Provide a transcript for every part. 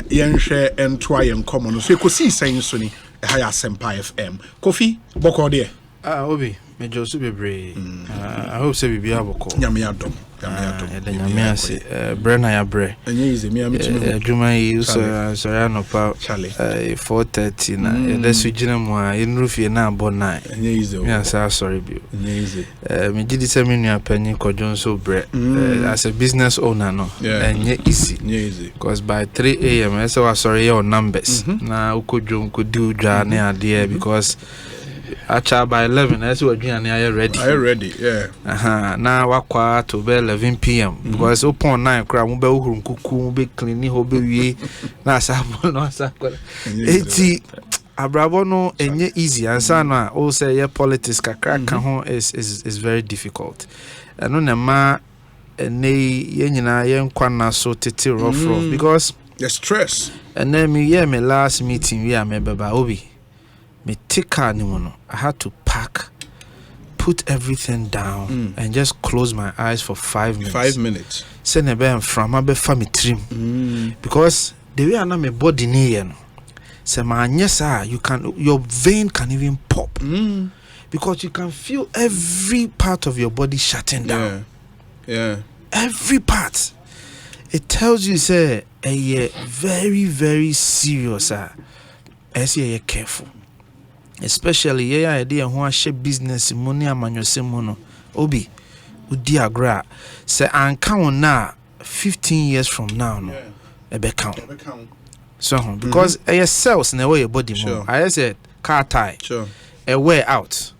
yen share entwa yen common so ekosi sen so ni ha ya Sempa FM Kofi boko de Obi me Josu bebre I hope say bibia boko nyame adom nyame ase Brenna ya bre enye ize me amitimi adwuma yi so ya no pa 4:30 na ede so gina mu a enrufie na abona enye ize me asa sorry bi enye ize me gidi se me nua panyi Kojo so bre as a business owner no enye easy because by 3 a.m. I say sorry your numbers na ukodwom kodi udwa na ade because actually by 11 I say we are ready now wakwa to be 11 p.m. because upon 9 kra mo be uhuru nkuku mo be clean ho be wie na asabo no asako eti abrabo no enye easy ansa no a o say your politics kakra ka ho is very difficult no na ma ne yenyina yenkwa na so tete rough because the stress and then me last meeting we am beba obi me take car no I had to pack, put everything down and just close my eyes for 5 minutes. 5 minutes. Send a bam from my family trim because the way I know my body near say man yes you can your vein can even pop because you can feel every part of your body shutting down. Yeah. Every part. It tells you say very very serious as you careful. Especially idea who share business money amanyose mono obi udi agra say anka na 15 years from now no ebe count so because cells na way your body more I said car tie a wear out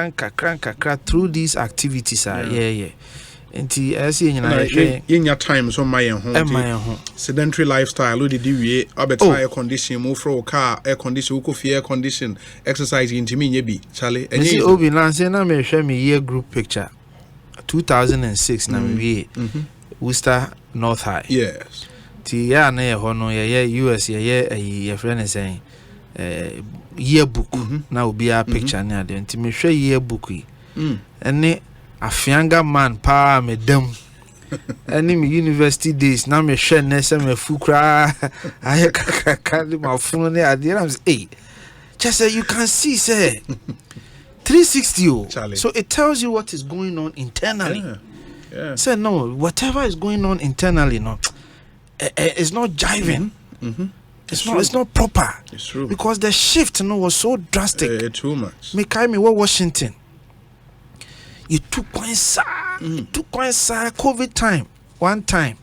nkakra through these activities enti asi nyina yenya time so my ho sedentary lifestyle we dey wie abet air condition move from car air condition ko air condition exercise intimi nya bi chale enye obi na say na me hwe me year group picture 2006 na me wie Worcester North High yes ti ya na ye ho no ye US ye friend say yearbook na obi a picture na ade enti me hwe yearbook yi ene afianga man pa medem any university days na me hwe na se me fukra aye kaka ma funu ne ade na say just say you can see say 360 so it tells you what is going on internally say no whatever is going on internally no it's not jiving it's not proper. It's true because the shift was so drastic too much me kai me Washington you took coins COVID time one time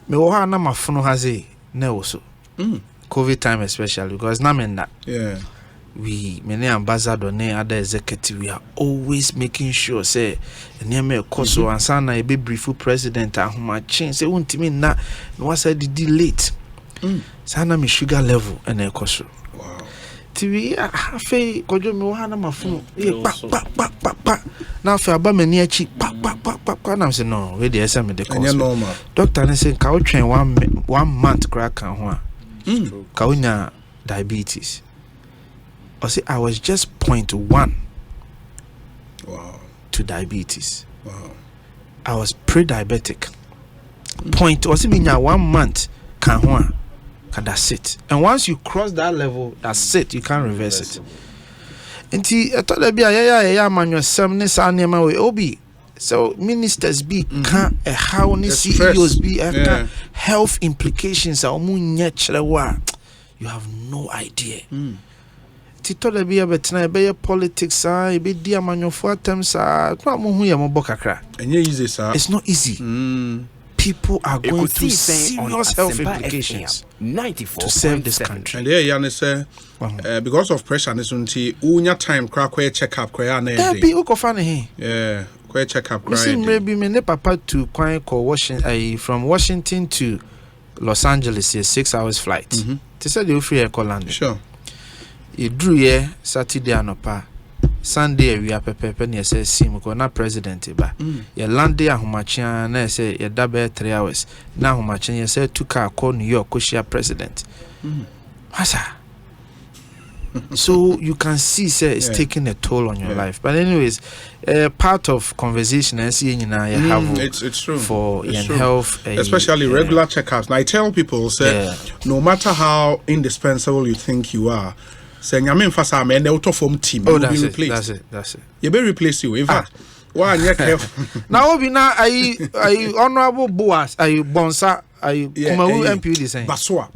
me wo ha na mafuno haze na also COVID time especially because na men that we many ambassador ne other executive we are always making sure say enema ekoso ansa na e be brief president ahoma chin say wontimi na was the late sana me sugar level and ekoso TV afa Kojo me wo ha na mafuno pa na fa aba mani achi pa na say no we dey SM the course doctor ne say ka o twen 1 month crack kan ho a ka onya diabetes I say I was just 0.1 to diabetes. I was pre-diabetic. Point was mean 1 month can that's it. And once you cross that level, that's it. You can't reverse it. Nti I thought be manual some ne sa nema we obi. So ministers be can how ni CEOs be health implications are you have no idea. Titola be betna be politics be dia manofo attempts kwa mo hu ye mo bokakra enye easy sir it's not easy people are going through serious health implications to serve this country and there say because of pressure and until unya time crack check up kwa na e be ukofane he kwa check up cry maybe me ne papa to kwan ko Washington from Washington to Los Angeles is 6 hours flight they said you free air land sure you drew here Saturday anopa Sunday we are pepe na say sim ko na president ba ye lande ahomachia na say ye dabe 3 hours na ahomachia ye say to car call New York ko share president asa So you can see, sir, it's taking a toll on your life. But anyways, part of conversation I see you have it's true for it's your true. health, especially regular checkups. Now I tell people, say, no matter how indispensable you think you are, say nyame mfasa me na auto form team will be replaced. That's it. You be replace you. In fact, why you careful. Now obi na I honorable Boas, I Bonsa, I Kumawu MP the same. Basua.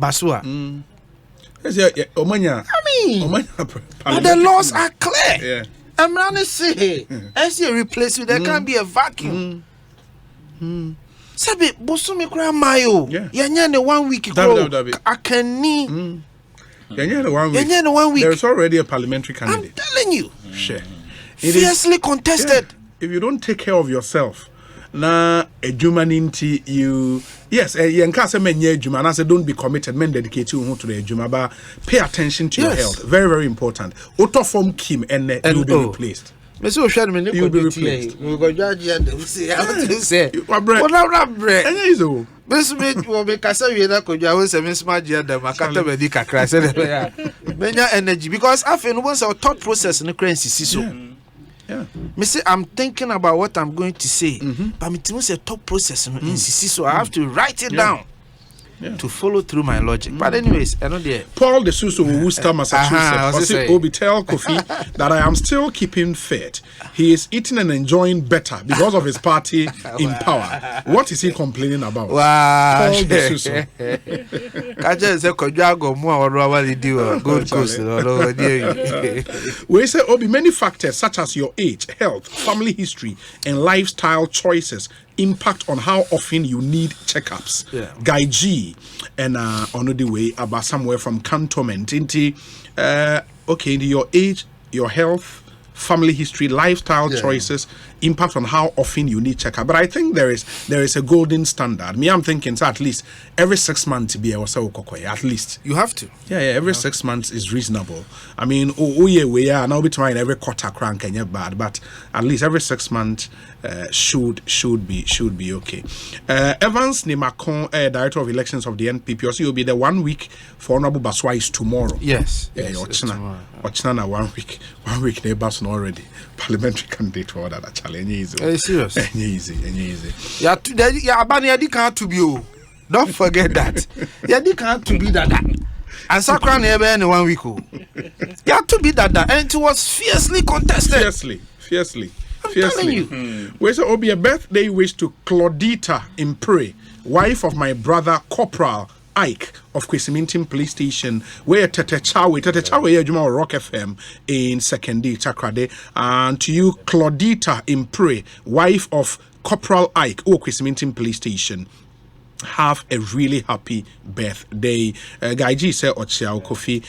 Omanya. I mean, but the laws are clear. Yeah. I'm not say as you replace you, there can't be a vacuum. Sabi bosumi kura mayo. Yanya the 1 week ago. Akani. Yanya the 1 week. There's already a parliamentary candidate. I'm telling you. Sure. Fiercely contested. Yeah. If you don't take care of yourself, na ejumaninti you yenka say menye ejuma na say don't be committed, men dedicate you to the ejuma, but pay attention to your health. Very, very important. Auto form Kim and you'll be replaced. You'll be replaced. We go judge and say I want to say what not bread. This meet will be Casa Vida could you always have smart jet the Macata Medica crash energy because I feel once our thought process in the currency so. Yeah. Me say I'm thinking about what I'm going to say, but me say thought process in CC, so I have to write it down to follow through my logic. But anyways, I know there. Paul de Sousa of Worcester, Massachusetts. Obi tell Kofi that I am still keeping fit. He is eating and enjoying better because of his party in power. What is he complaining about? Wow. Paul de Sousa. Kaja say Kojago mo or do Gold Coast. We say Obi many factors such as your age, health, family history, and lifestyle choices impact on how often you need checkups. Guy G and on the way about somewhere from Cantonment into okay, your age, your health, family history, lifestyle choices impact on how often you need checkup. But I think there is a golden standard. Me, I'm thinking so at least every 6 months to be at least. You have to. Yeah, every 6 months is reasonable. I mean, we are now be trying every quarter crank and you're bad, but at least every 6 months should be okay. Evans Nimakon, director of elections of the NPP, also will be the 1 week for Honorable Baswa is tomorrow. Yes. Yeah, Ochina 1 week. 1 week neighbors already. Parliamentary candidate for that challenge. Serious. Easy. Yeah, Abani can't to be. Don't forget that. Yeah, can't to be that. And Sakran never in 1 week. You have to be that. And it was fiercely contested. Fiercely. I'm telling you. Where's Obi a birthday wish to Claudita Impre, wife of my brother Corporal Ike of Kwesimintin Police Station, where Tete Chawe Juma Rock FM in Sekondi Chakrade, and to you Claudita Impre, wife of Corporal Ike of Kwesimintin Police Station. Have a really happy birthday. Guy G say Ochiao Kofi.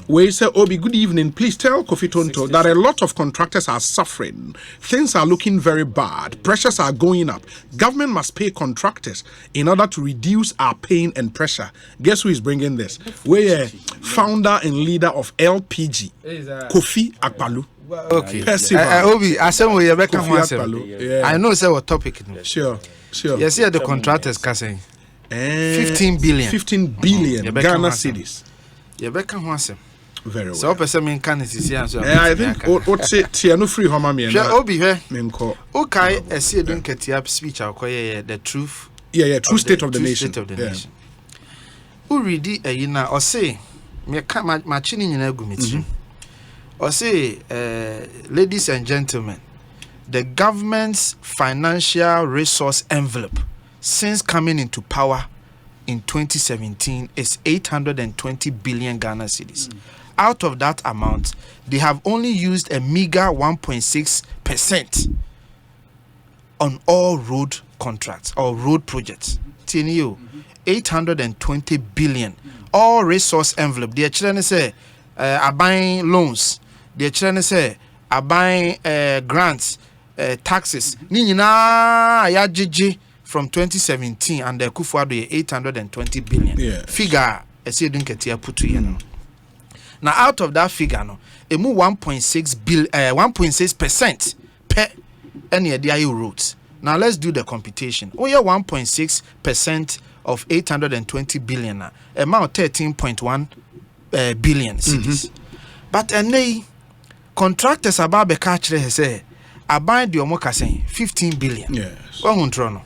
We say Obi, good evening. Please tell Kofi Tonto that a lot of contractors are suffering. Things are looking very bad. Pressures are going up. Government must pay contractors in order to reduce our pain and pressure. Guess who is bringing this? We're founder and leader of LPG, Kofi Akpalu. Okay. Obi, I say we I know say what topic. Sure. Yes, the contractors saying 15 billion. 15 billion Ghana cedis. Rebecca Hansem. Very well. So person mean can see I think what say Tiano free homa me na. Obi he. Menko. Okay, I see don ketia speech akoye the truth. Yeah, true state of the nation. Who read it na or say me ka ma chini nyina agumitri. Or say ladies and gentlemen, the government's financial resource envelope since coming into power in 2017 is 820 billion Ghana cedis. Out of that amount, they have only used a meager 1.6% on all road contracts or road projects. TNU, 820 billion. All resource envelope. The children say are buying loans. The children say are buying grants. Taxes ni nyina ya jeje from 2017 and the Kufuado 820 billion figure ese dun ketia putu ye no. Now out of that figure no emu 1.6% per any area roads. Now let's do the computation. Oh yeah, 1.6% of 820 billion amount 13.1 billion cedis. But ene contractors about be catch say aban the omo ka say 15 billion. Yes. Well, no.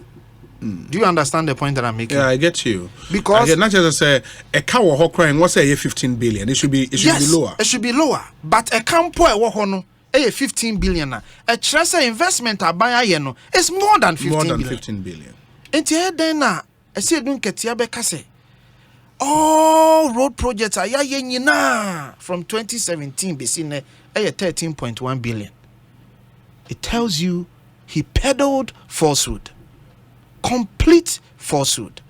Do you understand the point that I'm making? Yeah, I get you. Because I get, not just say a cow or hawk crying, what's say 15 billion? It should be lower. It should be lower. But a campo e wo ho no 15 billion na. A treasure investment aban aye no is more than 15 billion. More than 15 billion. Enti then na I say dun ketia be ka say all road projects are ye nyina from 2017 be seen 13.1 billion. It tells you he peddled falsehood. Complete falsehood.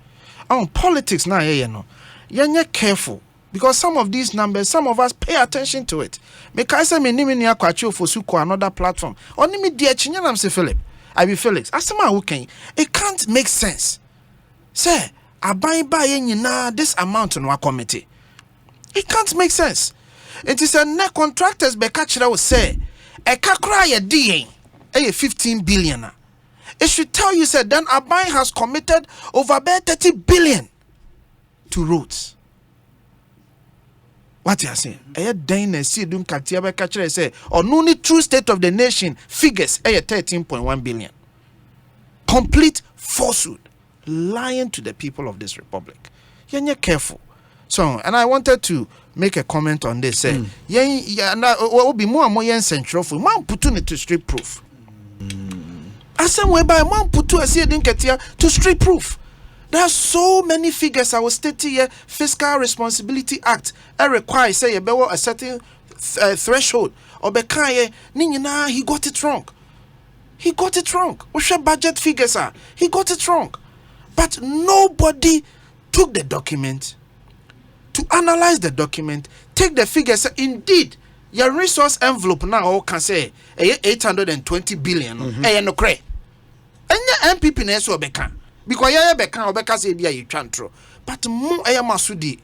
Politics now, you're careful because some of these numbers, some of us pay attention to it. Because I mean, for another platform. Only me dear I'm say Philip. I be Felix. I say my okay. It can't make sense. Say, I buy this amount on our committee. It can't make sense. It is a net contractors be catch will say a kakra ye D 15 billion. It should tell you said then Abai has committed over 30 billion to roads. What you are saying? Then see dun katia be catch say or no need true state of the nation figures 13.1 billion. Complete falsehood. Lying to the people of this republic. You're careful. So, and I wanted to make a comment on this. Say, will be more and more central for man putting it to street proof. As some way by man put to a to street proof. There are so many figures I was stating here. Fiscal Responsibility Act requires say a certain threshold. Or nina he got it wrong. He got it wrong. What's your budget figures are? He got it wrong. But nobody took the document to analyze the document, take the figures. Indeed, your resource envelope now can say 820 billion. No cray. And your MPP neso beka because ya beka obeka say bia you chantro. But mo masudi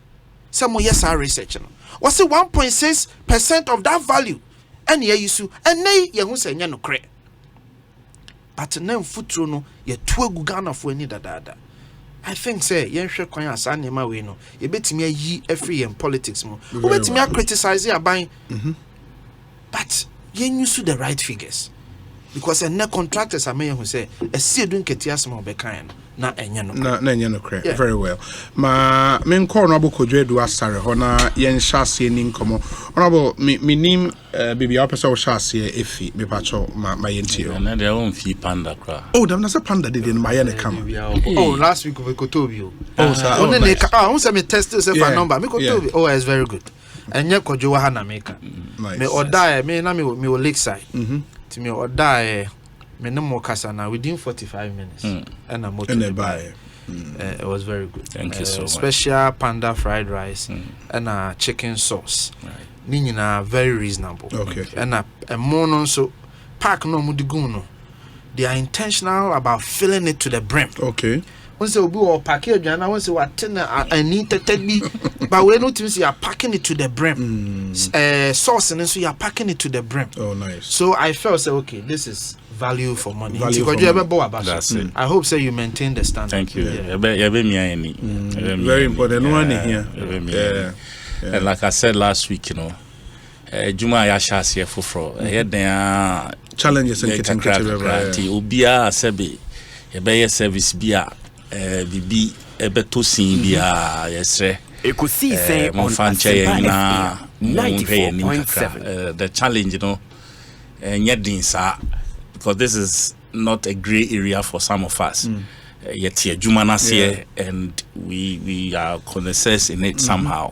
some yes our research no. Was it 1.6% of that value? And ye issue and nay ye hu say no cray. But now futuro no ye two Ghana for any dada. I think say yen hwe kwan asane ma we no ye betimi ayi every in politics mo. We betimi criticize aban. But yen use the right figures. Because a net contractors are who say a see doing ketiasmo be kind na enye no. Na enye no cre. Very well. Ma men call no Kodwe do asare ho na yen hyase ni nkomo. Honorable me nim bibi opesa wo hyase efi me pacho ma yenti o. Na there won fi panda kra. Oh, dem na say panda dey ma yen e kam. Oh, last week we Kotobi. Oh, sir. Oh, who say me test say for number me Kotobi. Oh, it's very good. Enye Kodwe wa na make. Me oda me na me Lakeside. Me or die me no more kasana within 45 minutes and I'm it was very good. Thank you so much. Special panda fried rice and chicken sauce. Right. Very reasonable. Okay. And a mono so pack no mudiguno. They are intentional about filling it to the brim. Okay. Once you go package and I want to attend I need to tell me but we not you are packing it to the brim. Sauce and so you are packing it to the brim. Oh nice. So I felt say okay, this is value for money. That's it. I hope so you maintain the standard. Thank you. Very important one here. And like I said last week, Juma ya shasi for challenges and getting Ubia Sebi, a service bia. Bibi ebeto sin bia yesre ekusi say on na 90.7 the challenge nyedin sa because this is not a gray area for some of us yet here juma na here and we are connoisseurs in it somehow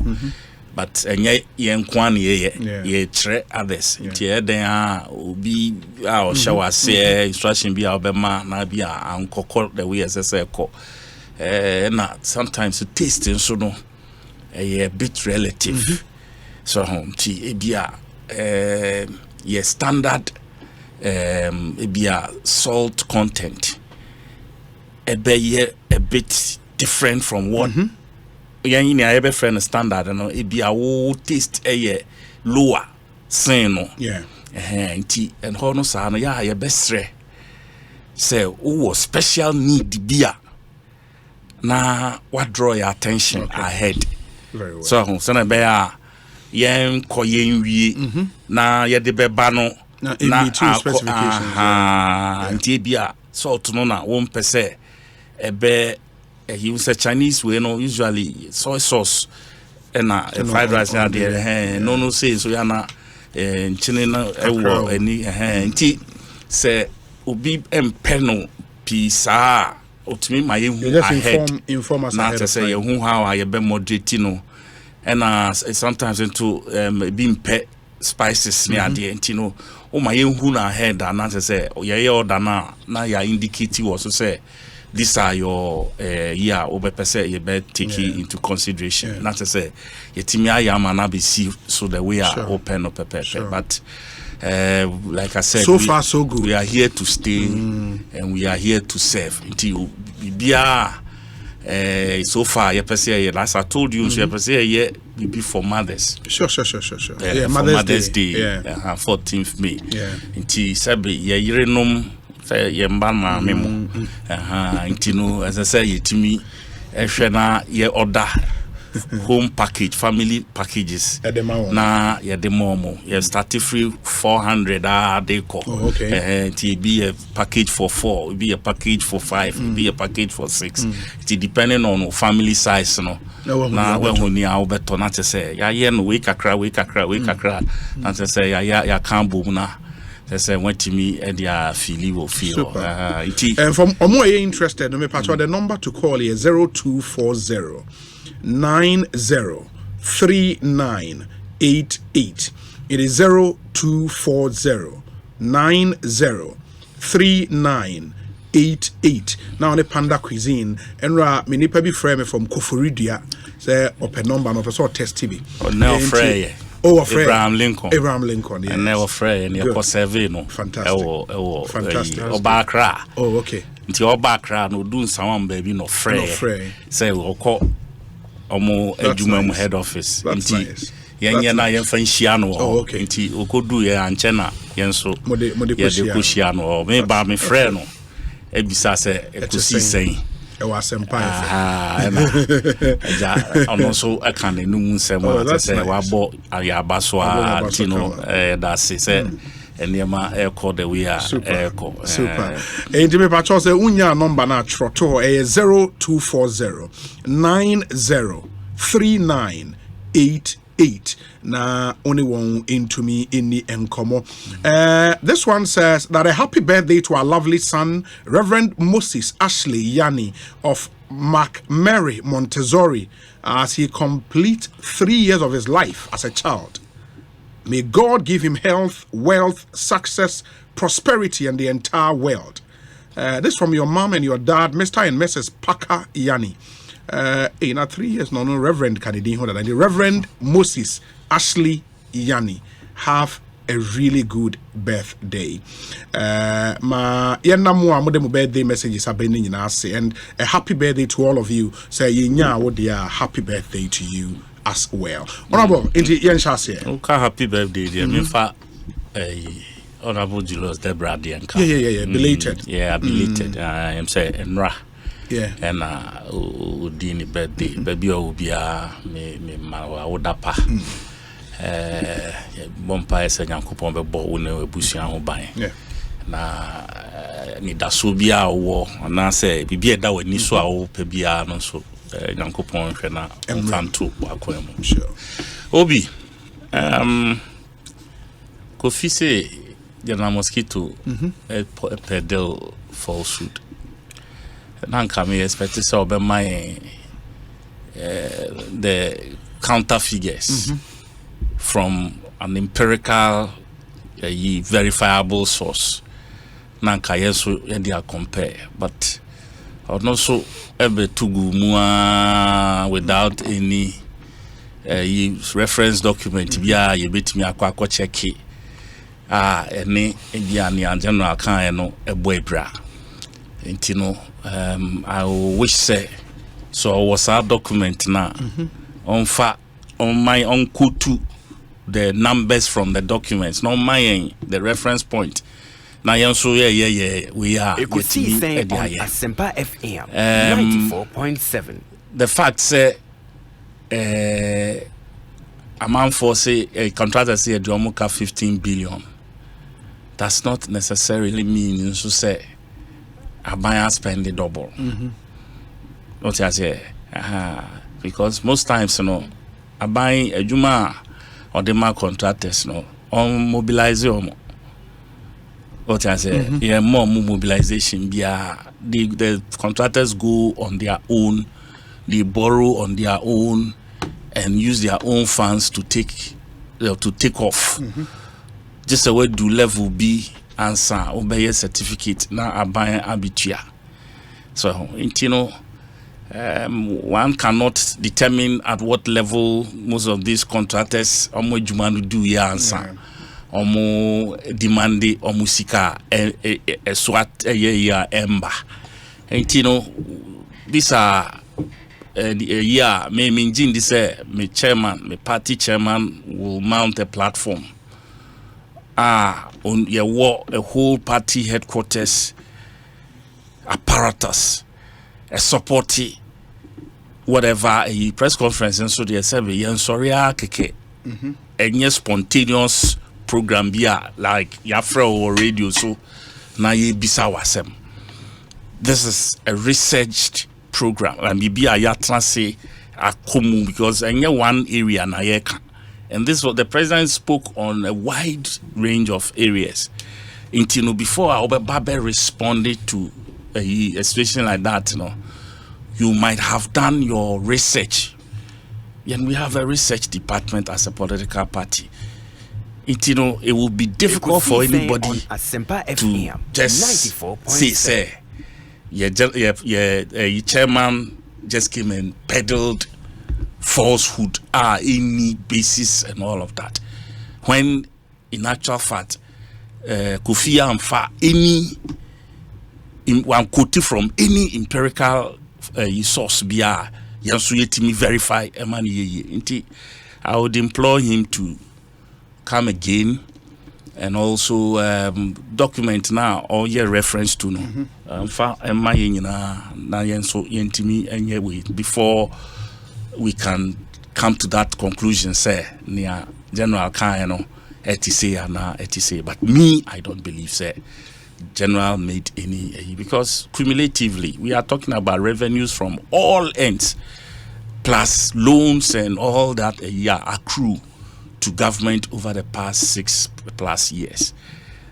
but enye yenkwan ye tre others tie den obi a shower say instruction bi a obema na bi a ankokor the way as say ko na sometimes it tasting so no a bit relative so ti bi a ye standard bi a salt content a bit different from what yan ni ayebe friend standard no e bia wo taste lower sin no nti and ho no sa no ya ye besre say wo special need bia na what draw your attention ahead. Very well. So na be yen kɔ yen wie na ye de beba no na specifications ntie bia salt no na won pese ebe he was a Chinese way no usually soy sauce and fried rice na there no say so ya na nchine na ewo ani nti se obi empeno pisa otimi ma yehu ahead inform us na say yehu how I be moderate no and sometimes into being pet spices near the nti no o ma yehu na ahead na say ye order na ya indicate was say these are your over you better take it into consideration. Not to say yetimi ayama na be see so that we are open up but like I said, so far so good. We are here to stay and we are here to serve until we are so far as I told you so we be for mothers. Sure. Yeah, Mother's Day. 14th May. Until sabi ye renom yemba ma memo intino as I say yetimi ehwe na ye order home package family packages na ye de momo ye start free 400 they call it be a package for 4 be a package for 5 be a package for 6 it depending on family size no na when honi a obeto na te say ya ye no we kakra na te say ya kan bom na say when to me dia feel and from more interested no me patch the number to call is 0240 903988. It is 0240 903988. Now on the Panda Cuisine and many people frame from Koforidia say open number no so test TV now frey Abraham Lincoln, yes. And never frey and your survey no fantastic Obakra. Oh, okay. Nti Obakra no do someone baby no frey say we call omo eduma head office nti yenye na yen fanhia no nti okodu ye anche na yen so ye de koshia no me ba me frɛ no ebisa se ekosi sen e wa sempa ja ono so aka na numu nsem ate se wa bo ya baso nti no da se enema echo the we are echo super and me pa cho say unya number na troto 0240 903988 na only one into me in the enkomo. This one says that a happy birthday to our lovely son Reverend Moses Ashley Yanni of McMary Montessori as he completes 3 years of his life as a child. May God give him health, wealth, success, prosperity, and the entire world. This from your mom and your dad, Mr. and Mrs. Parker Yanni. In 3 years, no, Reverend Canadian, the Reverend Moses Ashley Yanni. Have a really good birthday. Ma yena mo birthday messages are been in us, and a happy birthday to all of you. Say yenya wo dia happy birthday to you as well. Honorable, into yen shase. Okay, happy birthday, dear. Me fa Honorable Julius Debra Dianka. Yeah. Belated. Belated. I am say Enra. Yeah. And Udini birthday. Baby Obia me ma Odapa. Bompa ese Nyankopon be bo wona ebusua ho ban. Yeah. Na ni daso bia wo na say bibia da wani so a wo pe bia no so Nyankopon hwe na onfanto akwan mu. Sure. Obi Kofi say General Mosquito pedal falsehood. Nanka me expect to say my the counter figures from an empirical verifiable source. Nanka yeso they compare, but also ebe tugu mua without any reference document bia ye betimi akwa check it. Ene bia ni general kan no ebo ebra. Nti no I wish say so was our document na on my quote the numbers from the documents no my the reference point na yen so yeah we are Asempa FM 94.7 the fact say amount for say a contractor say a 15 billion. Does not necessarily mean to say a buyer spend the double. What I say? Because most times, a buying a juma or the mark contractors, on mobilize what I say? Yeah, more mobilization. The contractors go on their own, they borrow on their own, and use their own funds to take off. Just a way do level B answer obey a certificate now a buy abitua. So one cannot determine at what level most of these contractors omo do answer. Omo demande omo sika swat emba. These are me say me chairman, me party chairman will mount a platform. On your war, a whole party headquarters apparatus, a supporty, whatever a press conference, and so they say, keke, and spontaneous program like Yafra or radio, so na ye bisa wasem. This is a researched program, and maybe a yatna say a komu because any one area na yeka. And this was the president spoke on a wide range of areas. Before Babe responded to a situation like that, you might have done your research. And we have a research department as a political party. It will be difficult for anybody to just say, your chairman just came and peddled falsehood any basis and all of that, when in actual fact Kofi Amfa any one quote from any empirical source bia yanso yetimi verify emani. I would implore him to come again and also document now all your reference to Amfa ema yina na yanso yentimi enye way before we can come to that conclusion, say, near General Kayano, etc. But me, I don't believe, say, General made any, because cumulatively, we are talking about revenues from all ends, plus loans and all that accrue to government over the past 6+ years.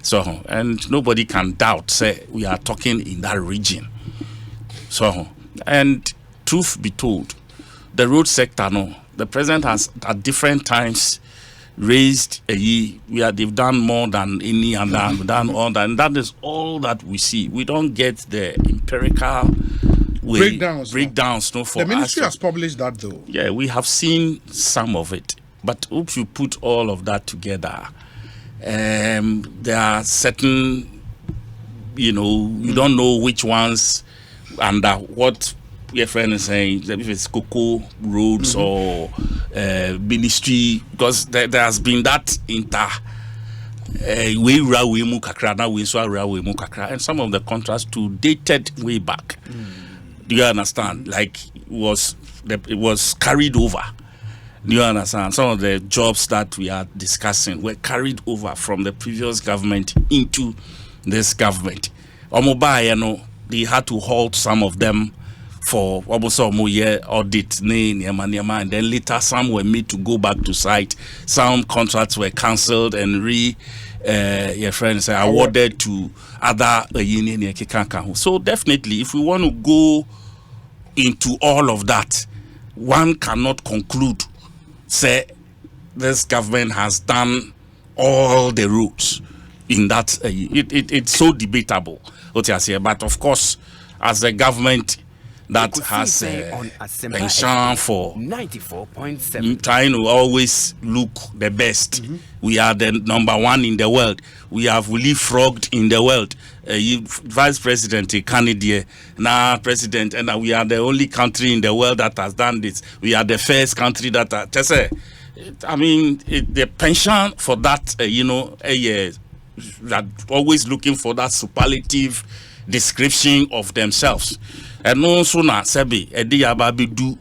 So, and nobody can doubt, say, we are talking in that region. So, and truth be told, the road sector, the president has at different times raised they've done more than any other, done all that, and that is all that we see. We don't get the empirical breakdowns. No, for the ministry has published that though. Yeah, we have seen some of it, but if you put all of that together, there are certain, you don't know which ones under what your friend is saying, if it's Cocoa Roads or ministry, because there has been that and some of the contracts to dated way back. Do you understand? Like it was carried over. Do you understand? Some of the jobs that we are discussing were carried over from the previous government into this government. They had to halt some of them for almost a year audit, and then later some were made to go back to site. Some contracts were cancelled and your friends awarded to other union. So definitely, if we want to go into all of that, one cannot conclude, say, this government has done all the routes in that. It's so debatable, what I say. But of course, as the government that has penchant for 94.7 trying to always look the best. We are the #1 in the world. We have leapfrogged in the world. Vice President Kennedy, now President, and we are the only country in the world that has done this. We are the first country that the penchant for that, that always looking for that superlative description of themselves. And no sooner Sebi Edi Ababi do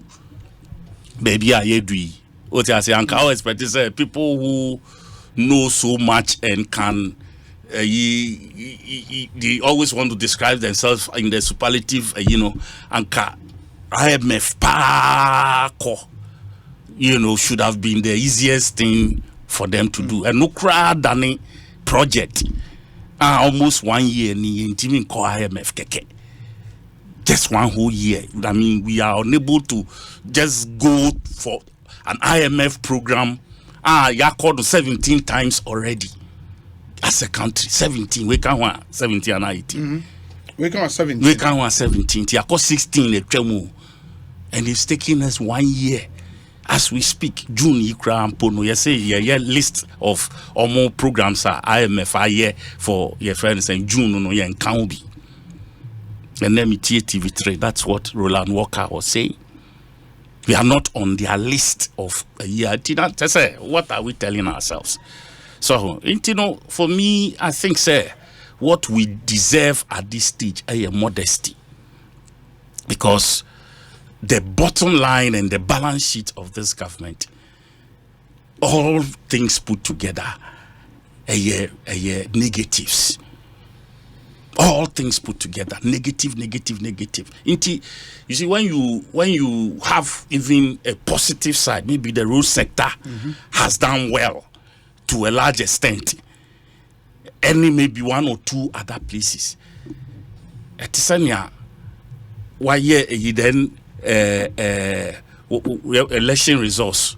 baby ayedui What I say, and I expect is people who know so much and can. They always want to describe themselves in the superlative, and IMF should have been the easiest thing for them to do. And no crowd done project. Almost 1 year ni intimi call IMF keke. Just 1 whole year. I mean, we are unable to just go for an IMF program. You called 17 times already. As a country, 17. We can want 17 and 18. We can want 17. We can want 17. You call 16 a tremo. And it's taking us 1 year. As we speak, June Ikra Ampono, you say list of more programs are IMF a year for your friends and June no yen can be. And then TV3, that's what Roland Walker was saying. We are not on their list of a year. What are we telling ourselves? So, for me, I think, what we deserve at this stage is modesty. Because the bottom line and the balance sheet of this government, all things put together, negatives. All things put together, negative. You see, when you have even a positive side, maybe the road sector has done well to a large extent, and maybe 1 or 2 other places. Etisania, why you then election results,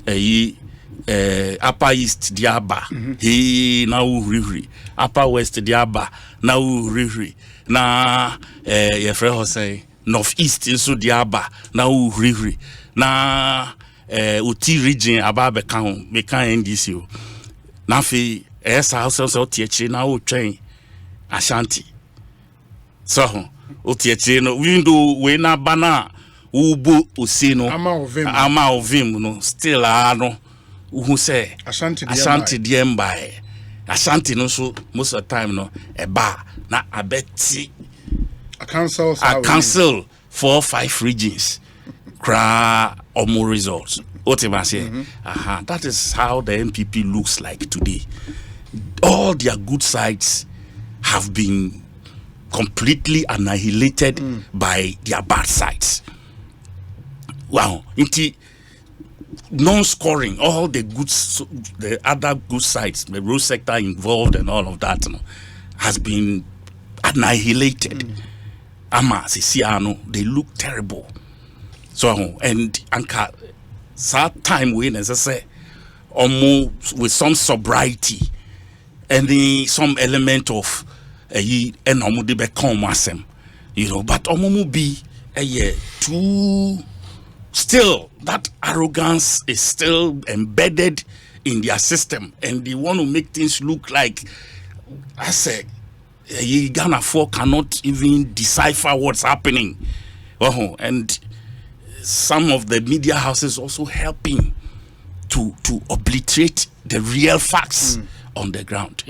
Upper East Diaba, he now Riri, Upper West Diaba, now Riri, na your friend say North East into Diaba, now Riri, na Uti region Ababe Town, Mekan NDCU. Nafi, house also teach now train Ashanti. So, Utiachi no window wena bana ubu usino ama ovim no still no who say Ashanti diemba Ashanti no so most of the time no eba na abeti a council 4 or 5 regions cra or more results. What am I saying? That is how the MPP looks like today. All their good sides have been completely annihilated by their bad sides. Wow, into non-scoring, all the goods, the other good sides, the road sector involved and all of that, has been annihilated. Ama Sisiano, they look terrible. So and anka sad time when, as I say, almost with some sobriety and some element of and omude become asem, but omumu be too. Still, that arrogance is still embedded in their system, and they want to make things look like, I say, Ghana 4 cannot even decipher what's happening. And some of the media houses also helping to obliterate the real facts on the ground.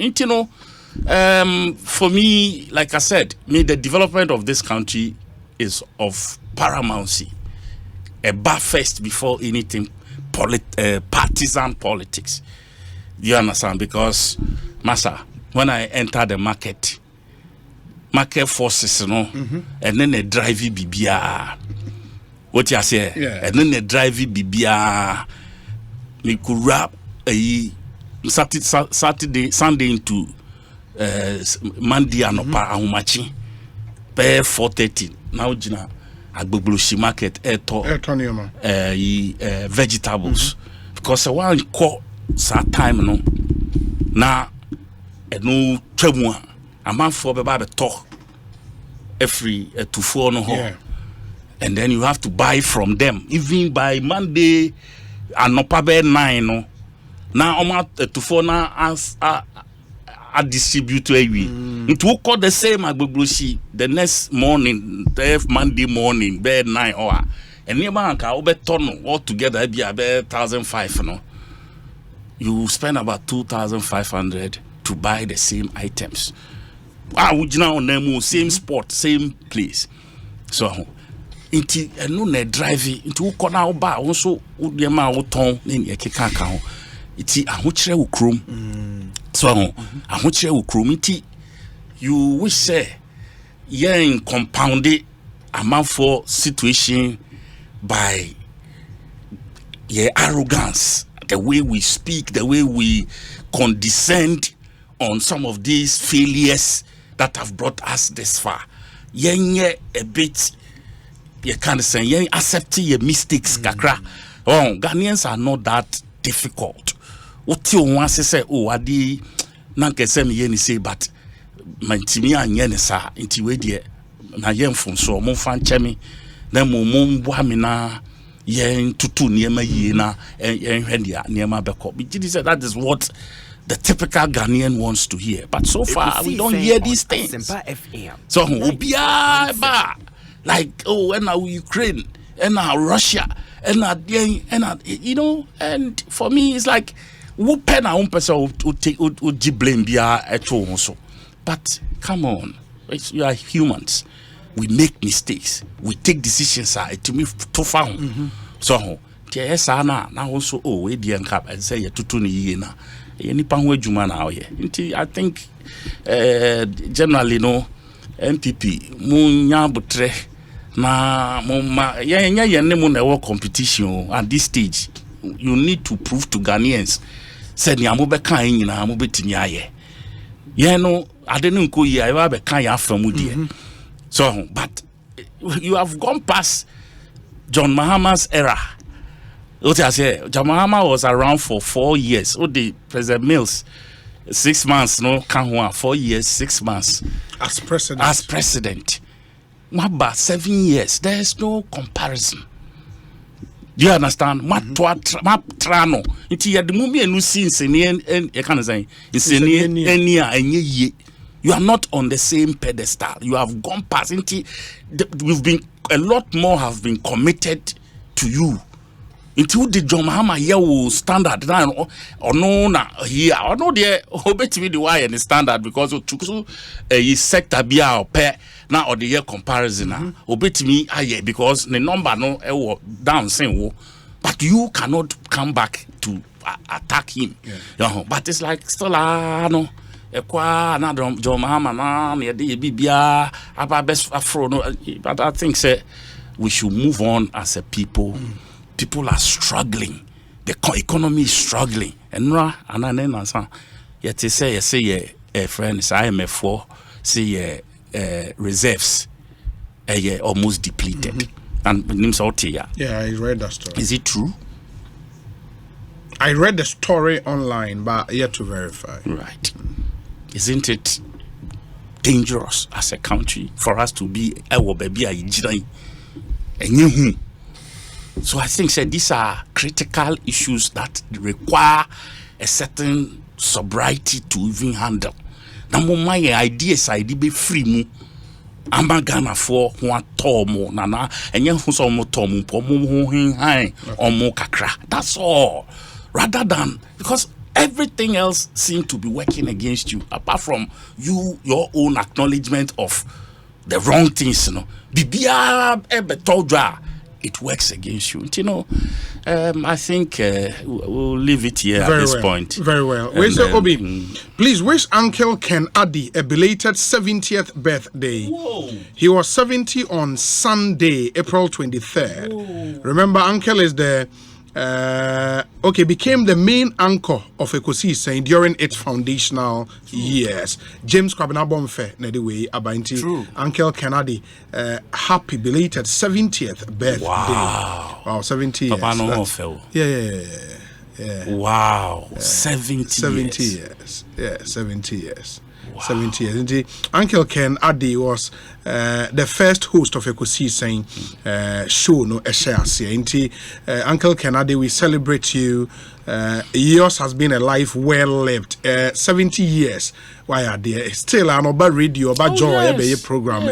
And, for me, like I said, the development of this country is of paramountcy. A bar first before anything partisan politics. Do you understand? Because, Massa, when I enter the market forces, and then they drive BBR. What you say? Yeah. And then they drive BBR. We could wrap a Saturday, Sunday into Monday and Ahumachi. Pay 4:30. Now, Gina. Agbogboshi market vegetables because one call that time no na no twemu a man for be talk every to 4 no ho, and then you have to buy from them even by Monday and no pabe 9 no na oma to 4 na as a distributor it will call the same agbogboshi the next morning, the Monday morning, bed 9 hour, and near bank I'll bet ton all together be about 1,500. No, you spend about 2,500 to buy the same items. Would you know same spot, same place. So Inti eno na drive into wo kona wo ba wo so wo de ma wo ton na ne keka ka ho iti ahokyere wo krom so ahokyere wo krom iti you wish say yen compounded amount for situation by your arrogance, the way we speak, the way we condescend on some of these failures that have brought us this far. Yen a bit, you can't say, yen accepting your mistakes, kakra. Oh, Ghanaians are not that difficult. What you want to say, oh, adi, nanke se mi yen say, but mantimi anye sa inti we de na yen fonso mo fan chemi na mo mbwa mi na yen tutu niema yi na yen hwendia niema beko. Bigidi said that is what the typical Ghanaian wants to hear, but so far we don't hear these things. So obia ba like oh and now Ukraine and now Russia and now you know, and for me it's like who pen our own person would blame bia echo so. But come on, you are humans. We make mistakes. We take decisions to me to found. So yes, na also oh we dey cap and say tutu ni na. Any pan we juma na here. I think generally no MPP munya butre na mumma ye mu na work competition at this stage. You need to prove to Ghanaians say ni amobeka nyina amobetimi aye. Yeah, no, I didn't go here. I have a kind of family. So, but you have gone past John Mahama's era. What I say, John Mahama was around for 4 years. Oh, the President Mills, 6 months, no, 4 years, 6 months as president. As president, Maba 7 years. There is no comparison. Do you understand? Trano. Inti ya demu mi enu si nseni en can say nseni eni a enye ye. You are not on the same pedestal. You have gone past. We've been a lot more have been committed to you. Until the John Mahama here standard now or no na here or no there obetimi the why and the standard because it took so a sector bia or pair now or the year comparison obetimi aye because the number no down saying but you cannot come back to attack him. But it's like still no ekwa na John Mahama na me dey bibia aba best afro no, but I think say we should move on as a people. People are struggling. The economy is struggling. And yet they say friends IMF4 say reserves almost depleted. And names out here. Yeah, I read that story. Is it true? I read the story online, but yet to verify. Right. Isn't it dangerous as a country for us to be so I think these are critical issues that require a certain sobriety to even handle. Now, my ideas be free mu. I'm gonna for one tomo nana and yan who's almost tomu or kakra. That's all. Rather than because everything else seems to be working against you, apart from your own acknowledgement of the wrong things, you know. Bibia ebetodra. It works against you. You know, I think we'll leave it here at this point. Very well. Where's Obi? Please wish Uncle Ken Addy a belated 70th birthday. Whoa. He was 70 on Sunday, April 23rd. Whoa. Remember, Uncle is the became the main anchor of Ekosisi during its foundational years. James Kwabena Bomfe, Nediwe Abainti, Uncle Kennedy, happy belated 70th birthday. Wow, 70 years. Papa no fell. Yeah. Wow, 70 years. Yeah, 70 years. Wow. 70 years. Indeed, Uncle Ken Addy was the first host of Ekosisi show no Eshe. Uncle Ken Addy, we celebrate you. Yours has been a life well lived. 70 years. Why are there still an about radio about joy program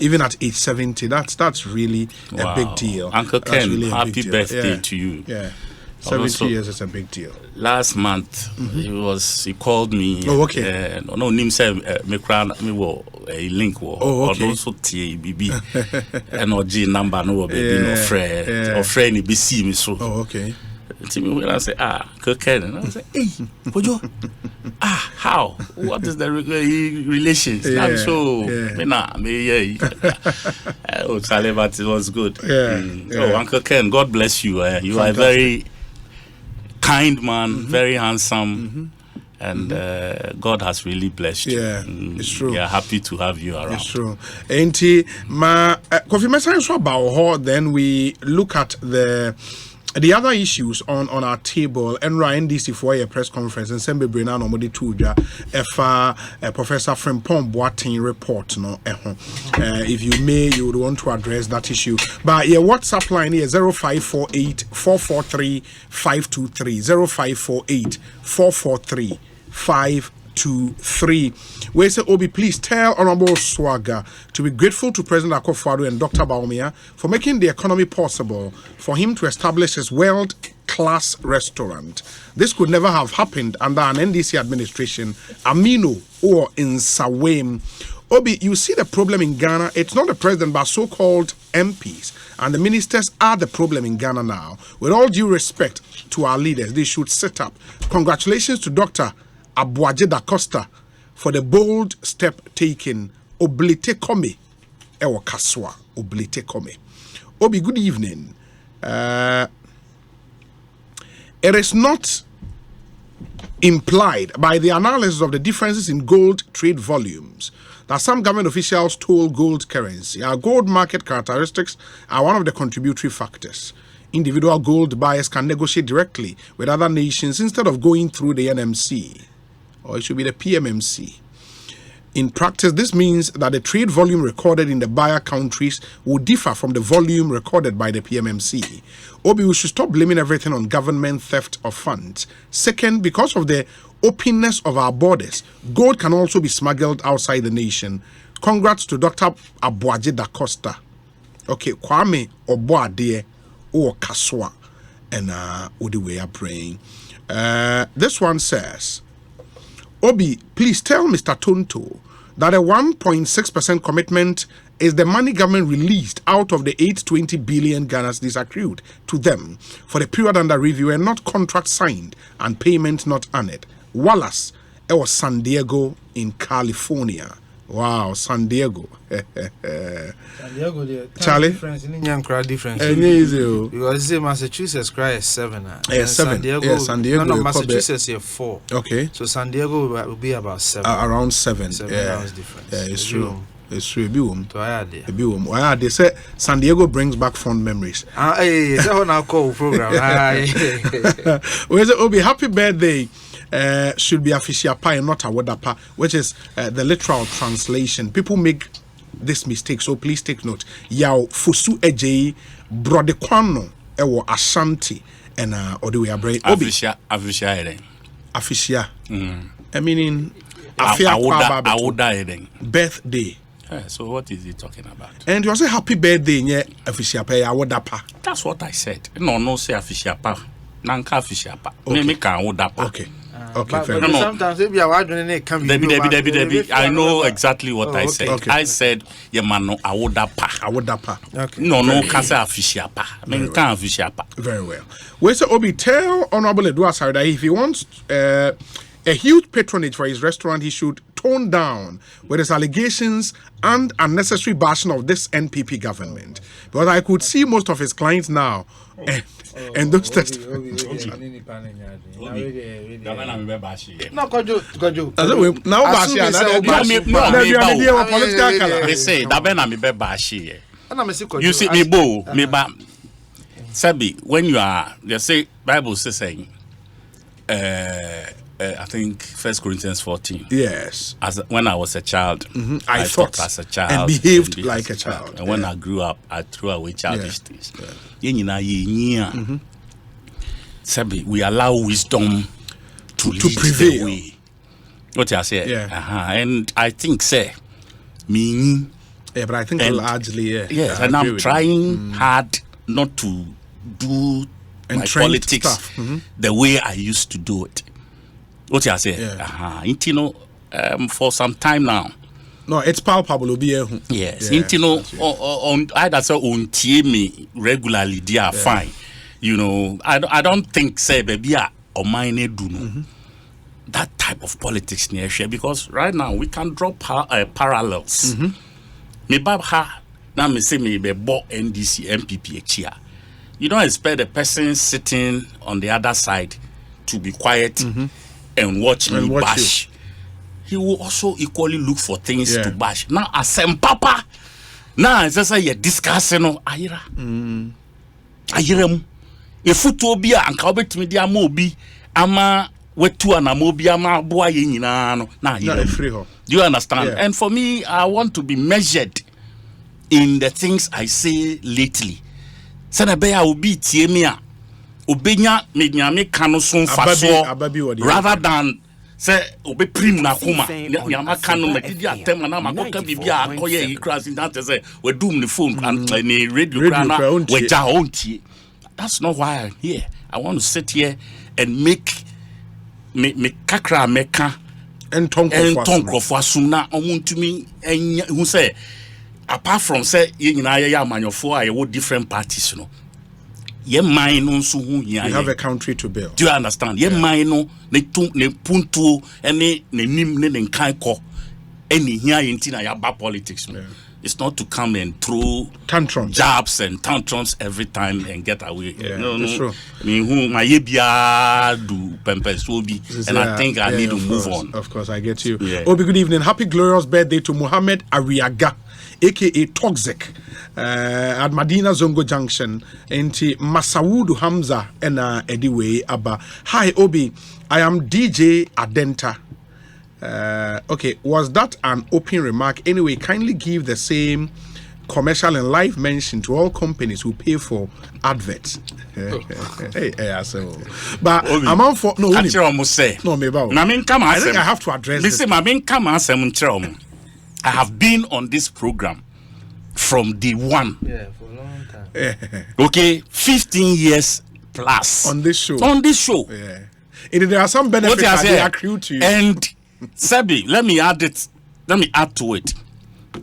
even at age 70? That's really a big deal. Uncle Ken, really happy birthday to you. Yeah. 70 Also, years is a big deal. last month he called me. Oh, okay. No nim say me kra me wo a link wo. Oh, okay. Also tie bibi. NOG number no baby no friend ni be see me so. Oh, okay. Timmy when I say cocaine, and I say hey Bojo, how, what is the relations? I'm so oh Charlie, but it was good. Oh, Uncle Ken, God bless you. You are a very kind man, very handsome, and God has really blessed you. It's true. We are happy to have you around. It's true. Enti ma Kofi Mensah so about then we look at the other issues on our table. And NDC for a press conference and Sembe Brina no modi tuja Professor Frimpong Boateng report no if you may, you would want to address that issue. But yeah, WhatsApp line here 0548 443 523 0548 443 523. We say, Obi, please tell Honorable Swagger to be grateful to President Akufo-Addo and Dr. Bawumia for making the economy possible for him to establish his world-class restaurant. This could never have happened under an NDC administration. Amino or in Sawem. Obi, you see the problem in Ghana. It's not the president, but so-called MPs and the ministers are the problem in Ghana now. With all due respect to our leaders, they should sit up. Congratulations to Dr. Aboagye Da Costa for the bold step taken. Oblite Kome Ewo Kaswa. Oblite Kome. Obi, good evening. It is not implied by the analysis of the differences in gold trade volumes that some government officials stole gold currency. Our gold market characteristics are one of the contributory factors. Individual gold buyers can negotiate directly with other nations instead of going through the NMC. Or it should be the PMMC. In practice, this means that the trade volume recorded in the buyer countries will differ from the volume recorded by the PMMC. Obi, we should stop blaming everything on government theft of funds. Second, because of the openness of our borders, gold can also be smuggled outside the nation. Congrats to Dr. Aboagye Da Costa. Okay, Kwame Oboade or Kaswa. And Odi we are praying. This one says, Obi, please tell Mr. Tonto that a 1.6% commitment is the money government released out of the 820 billion Ghana's accrued to them for the period under review and not contract signed and payment not earned. Wallace, it was San Diego in California. Wow, San Diego. San Diego, Charlie? Difference. Because Massachusetts is 7. San Diego. No, Massachusetts is 4. Okay. So San Diego will be about 7. Around 7. 7 hours difference. Yeah, it's true. It's true. They say San Diego brings back fond memories. It's a whole call program. Where's it? Obi, happy birthday. Should be Afisiapa and not Awadapa, which is the literal translation. People make this mistake, so please take note. Yao Fusu Eje Brodekwano Ewo Ashanti and Odewe Abre Obi Afisia. I mean Awuda birthday. So what is he talking about? And you say happy birthday nye Afisiapa Awadapa. That's what I said. No say Afisiapa. Nanka Afisiapa. Me ka Awudapa. Okay. Okay, fair enough. Sometimes if you are wondering, it can be. Debbie. I know exactly what I said. Okay. I said, Yamano Awudapa. Okay. No, Kasa Afisiapa. Men can Afisiapa. Very well. Where's Obi? Tell Honorable Edward Sarida if he wants a huge patronage for his restaurant, he should tone down with his allegations and unnecessary bashing of this NPP government. Because I could see most of his clients now. And those testimonies. You see me bo Sabi, when you are, they say Bible says saying I think 1 Corinthians 14. Yes. When I was a child, I thought as a child and behaved like a child. And when I grew up, I threw away childish things. We allow wisdom to prevail. What I say? And I think, me. Yeah, but I think largely, Yes, and I'm trying hard not to do my politics the way I used to do it. What you say? You know, for some time now. No, it's palpable. Yes, you know, on either say on me regularly, they are fine. You know, I don't think say baby or mine do no. That type of politics near share, because right now we can draw parallels. Me baba now me say me be bought NDC MPP here. You don't expect the person sitting on the other side to be quiet and watch me bash. He will also equally look for things to bash. Now as some papa, now as I say you discussing no ayira. Ayira mu. Efutu obi a anka obetimi dia ma obi ama wetu anamobi ama boa ye nyina no na ayira. Do you understand? Yeah. And for me, I want to be measured in the things I say lately. Sana be ya obi tie me a obenya me nyame kanu so mfaso rather than say obi prim na kuma nyama kanu me didi atem na makoka bibia akoye yi class in that say we doom the phone and the radio na we ja ontie. That's not why I'm here. I want to sit here and make me kakra meka and tonkrofo asumna omuntumi who say apart from say you know ya manyofo a you different parties you know ye mine no so hu hia you have a country to build. Do you understand? Ye mine no ne puntu ene ne nim ne nkan ko eni hia yenti na ya ba politics no. It's not to come and throw tantrums, jabs and tantrums every time and get away. Yeah, no. True. I mean, who my yebia do pempes will be, and I think I need to move on. Of course, I get you. Yeah. Obi, good evening. Happy glorious birthday to Muhammad Ariaga, aka Toxic, at Madina Zongo Junction, enti Masawudu Hamza and Ediwe Abba. Hi Obi, I am DJ Adenta. Okay, was that an open remark? Anyway, kindly give the same commercial and live mention to all companies who pay for adverts. But I'm on for no. No, maybe. I think I have to address this. I have been on this program from day one. Yeah, for a long time. Okay, 15 years plus on this show. Yeah. There are some benefits that they accrue to you. And Sebi, let me add to it.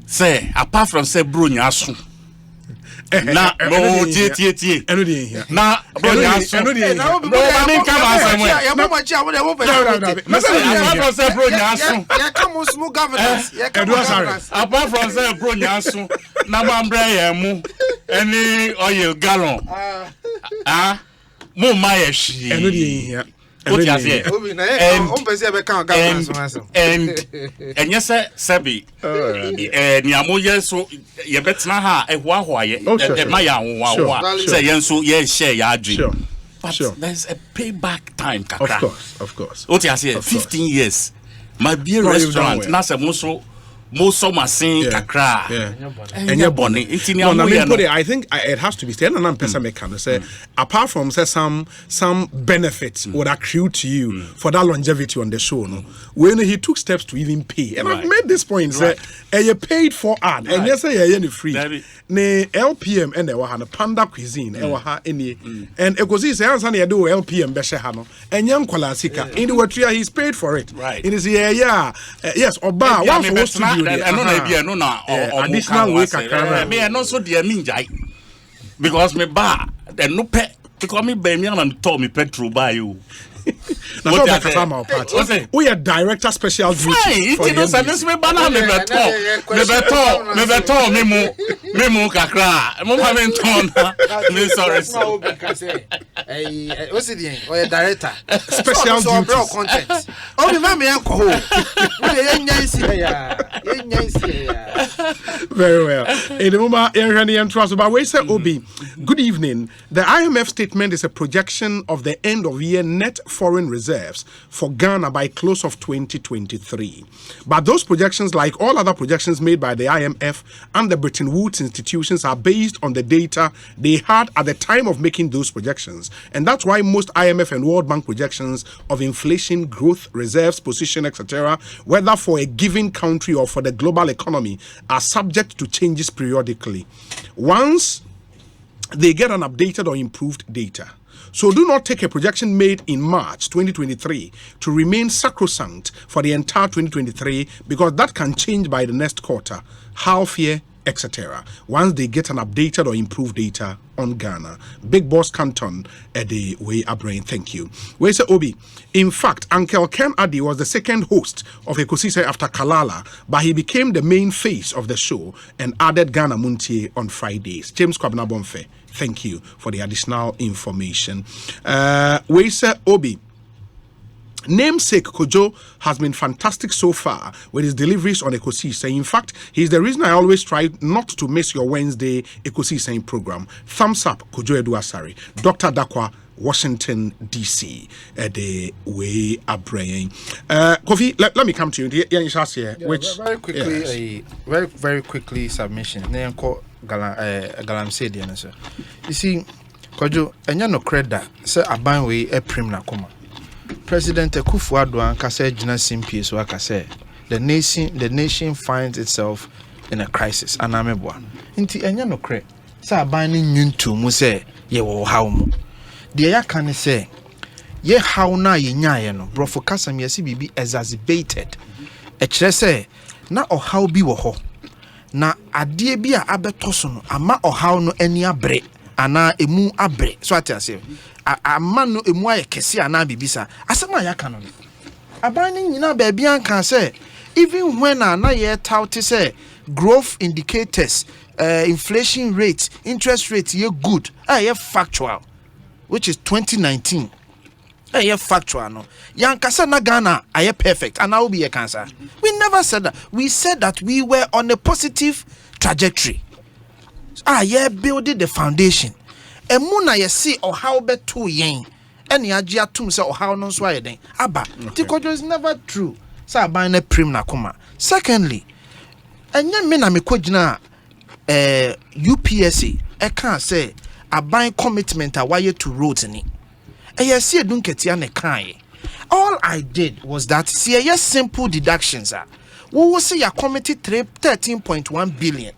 Say, apart from say bro nyasu. Na no tie. Na bro nyasu. I mean come on somewhere. Apart from say bro nyasu. Apart from say bro nyasu. Na mambre yemu. Any oil gallon. Mo mayeshi. And yes, Sebi, Niamoye, so you bet na ha a Maya, say, yes, so yes, share Yadri. But there's a payback time, Kaka. Of course. What you say, 15 years. My beer restaurant, Nasa Moso. Most of my saying kakra, and your bonnet. I think it has to be said. And I'm person say, apart from say some benefits would accrue to you for that longevity on the show. No, when he took steps to even pay, and I've made this point. Say, you paid for ad, and yes, you free. Ne LPM and there were Panda Cuisine, and it was this answer they do LPM Beshehano, and young Kwalasika. In the what he's paid for it. Right. It is yes, Oba. One for us to do. Additional week me and also dear minjai because me ba and no pet because me be me and told me petrol buy you. Now party. We are director special duty. It is a me banana me beto me mo kakra mo ma me ton me sorry what's it or director special duty content oh me mama yanko ho very well. In the moment, but we say Obi, good evening. The IMF statement is a projection of the end of year net foreign reserves for Ghana by close of 2023. But those projections, like all other projections made by the IMF and the Bretton Woods institutions, are based on the data they had at the time of making those projections. And that's why most IMF and World Bank projections of inflation, growth, reserves, position, etc., whether for a given country or for the global economy, are subject to changes periodically. Once they get an updated or improved data. So do not take a projection made in March 2023 to remain sacrosanct for the entire 2023, because that can change by the next quarter, half year, etc. Once they get an updated or improved data on Ghana. Big Boss Canton Eddie Way Abrain, thank you. Where's Obi? In fact, Uncle Ken Addy was the second host of Ekosise after Kalala, but he became the main face of the show and added Ghana Muntie on Fridays. James Kwabena Bonfe, thank you for the additional information. Where's Obi? Namesake Kojo has been fantastic so far with his deliveries on Ekosise. In fact, he's the reason I always try not to miss your Wednesday Ekosise program. Thumbs up, Kojo Edu Asari. Dr. Dakwa, Washington, D.C. The way Abraham. Kofi, let me come to you. Very quickly, yes. very quickly submission. Name called Galamsey. You see, Kojo, and no credit, say a banway a prim na kuma. President Akufo-Addo ankasa gyina simpie so akasa the nation finds itself in a crisis anameboa nti enya no kre say aban ne nyuntu mu say ye wo haw mu de ya kan say ye haw na ye nyaaye no brofo kasam ye si bibi exacerbated e kire say na ohaw bi wo ho na ade bi a abeto so no ama ohaw no ani abre ana emu abre so atiase amano emu aye kese ana bibisa asema ya kanu aban ni nyina ba bia kan say even when na ye tout say growth indicators inflation rate interest rate ye good ye factual which is 2019 ye factual no yankasa na Ghana aye perfect and now be ye cancer. We never said that. We said that we were on a positive trajectory. Ye building the foundation. Emuna ye see or how beto yen. Any ajia tum say or how non so den. Aba. Tikojo is never true. Sa ba na prim na kuma. Secondly, enye me na me kwagina UPSA e kan say aban commitment a waye to roads ni. E see edun ketia ne kan. All I did was that see simple deductions are. We will say your committee 13.1 billion.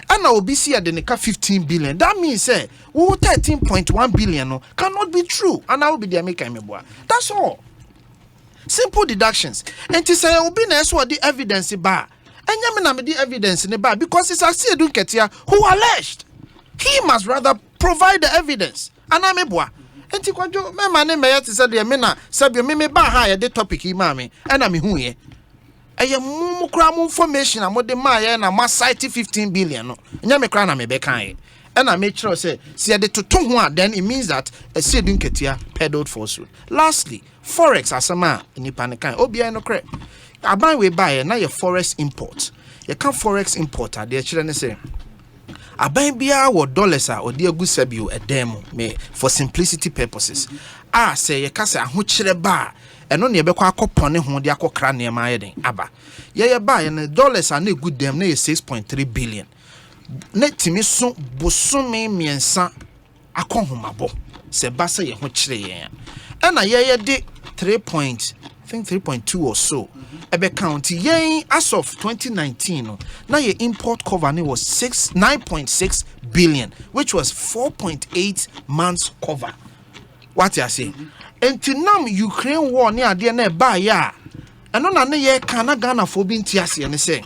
And I will be see at the NECA 15 billion. That means say we 13.1 billion no, cannot be true. And I will be the American member. That's all. Simple deductions. And to say I will be nice what the evidence bar. And you the evidence in the bar because it's a Sedun Ketia who alleged. He must rather provide the evidence. And I'm a boy. And to quadro, my name may say the Amena, Sabio Meme Baha, the topic, Imami, and I'm who ye. I am more information. I'm what the Maya and I cite 15 billion. Nyame Krana me bekai. And I make sure say, see the to then it means that a Sedun Ketia peddled falsehood. Lastly, Forex as a man in Nipanikai. Obia no credit. I buy we buy now your forex import. You can't forex importer. Their children say, I buy beer or dollars or dear good sebio a demo me for simplicity purposes. I say you can't say a huchere bar and only a bequa copone who they are cocran near my heading. Abba. Ye buy and the dollars are no good them near 6.3 billion. Net to me so bosume me and son a conhumabo. Se bassa ye huchere. And I ye de 3.2 or so. Ebe county yen as of 2019 now your import cover was 9.6 billion, which was 4.8 months cover. What you say? Until now Ukraine war near the buy ya and on a year Ghana for being tiasi and say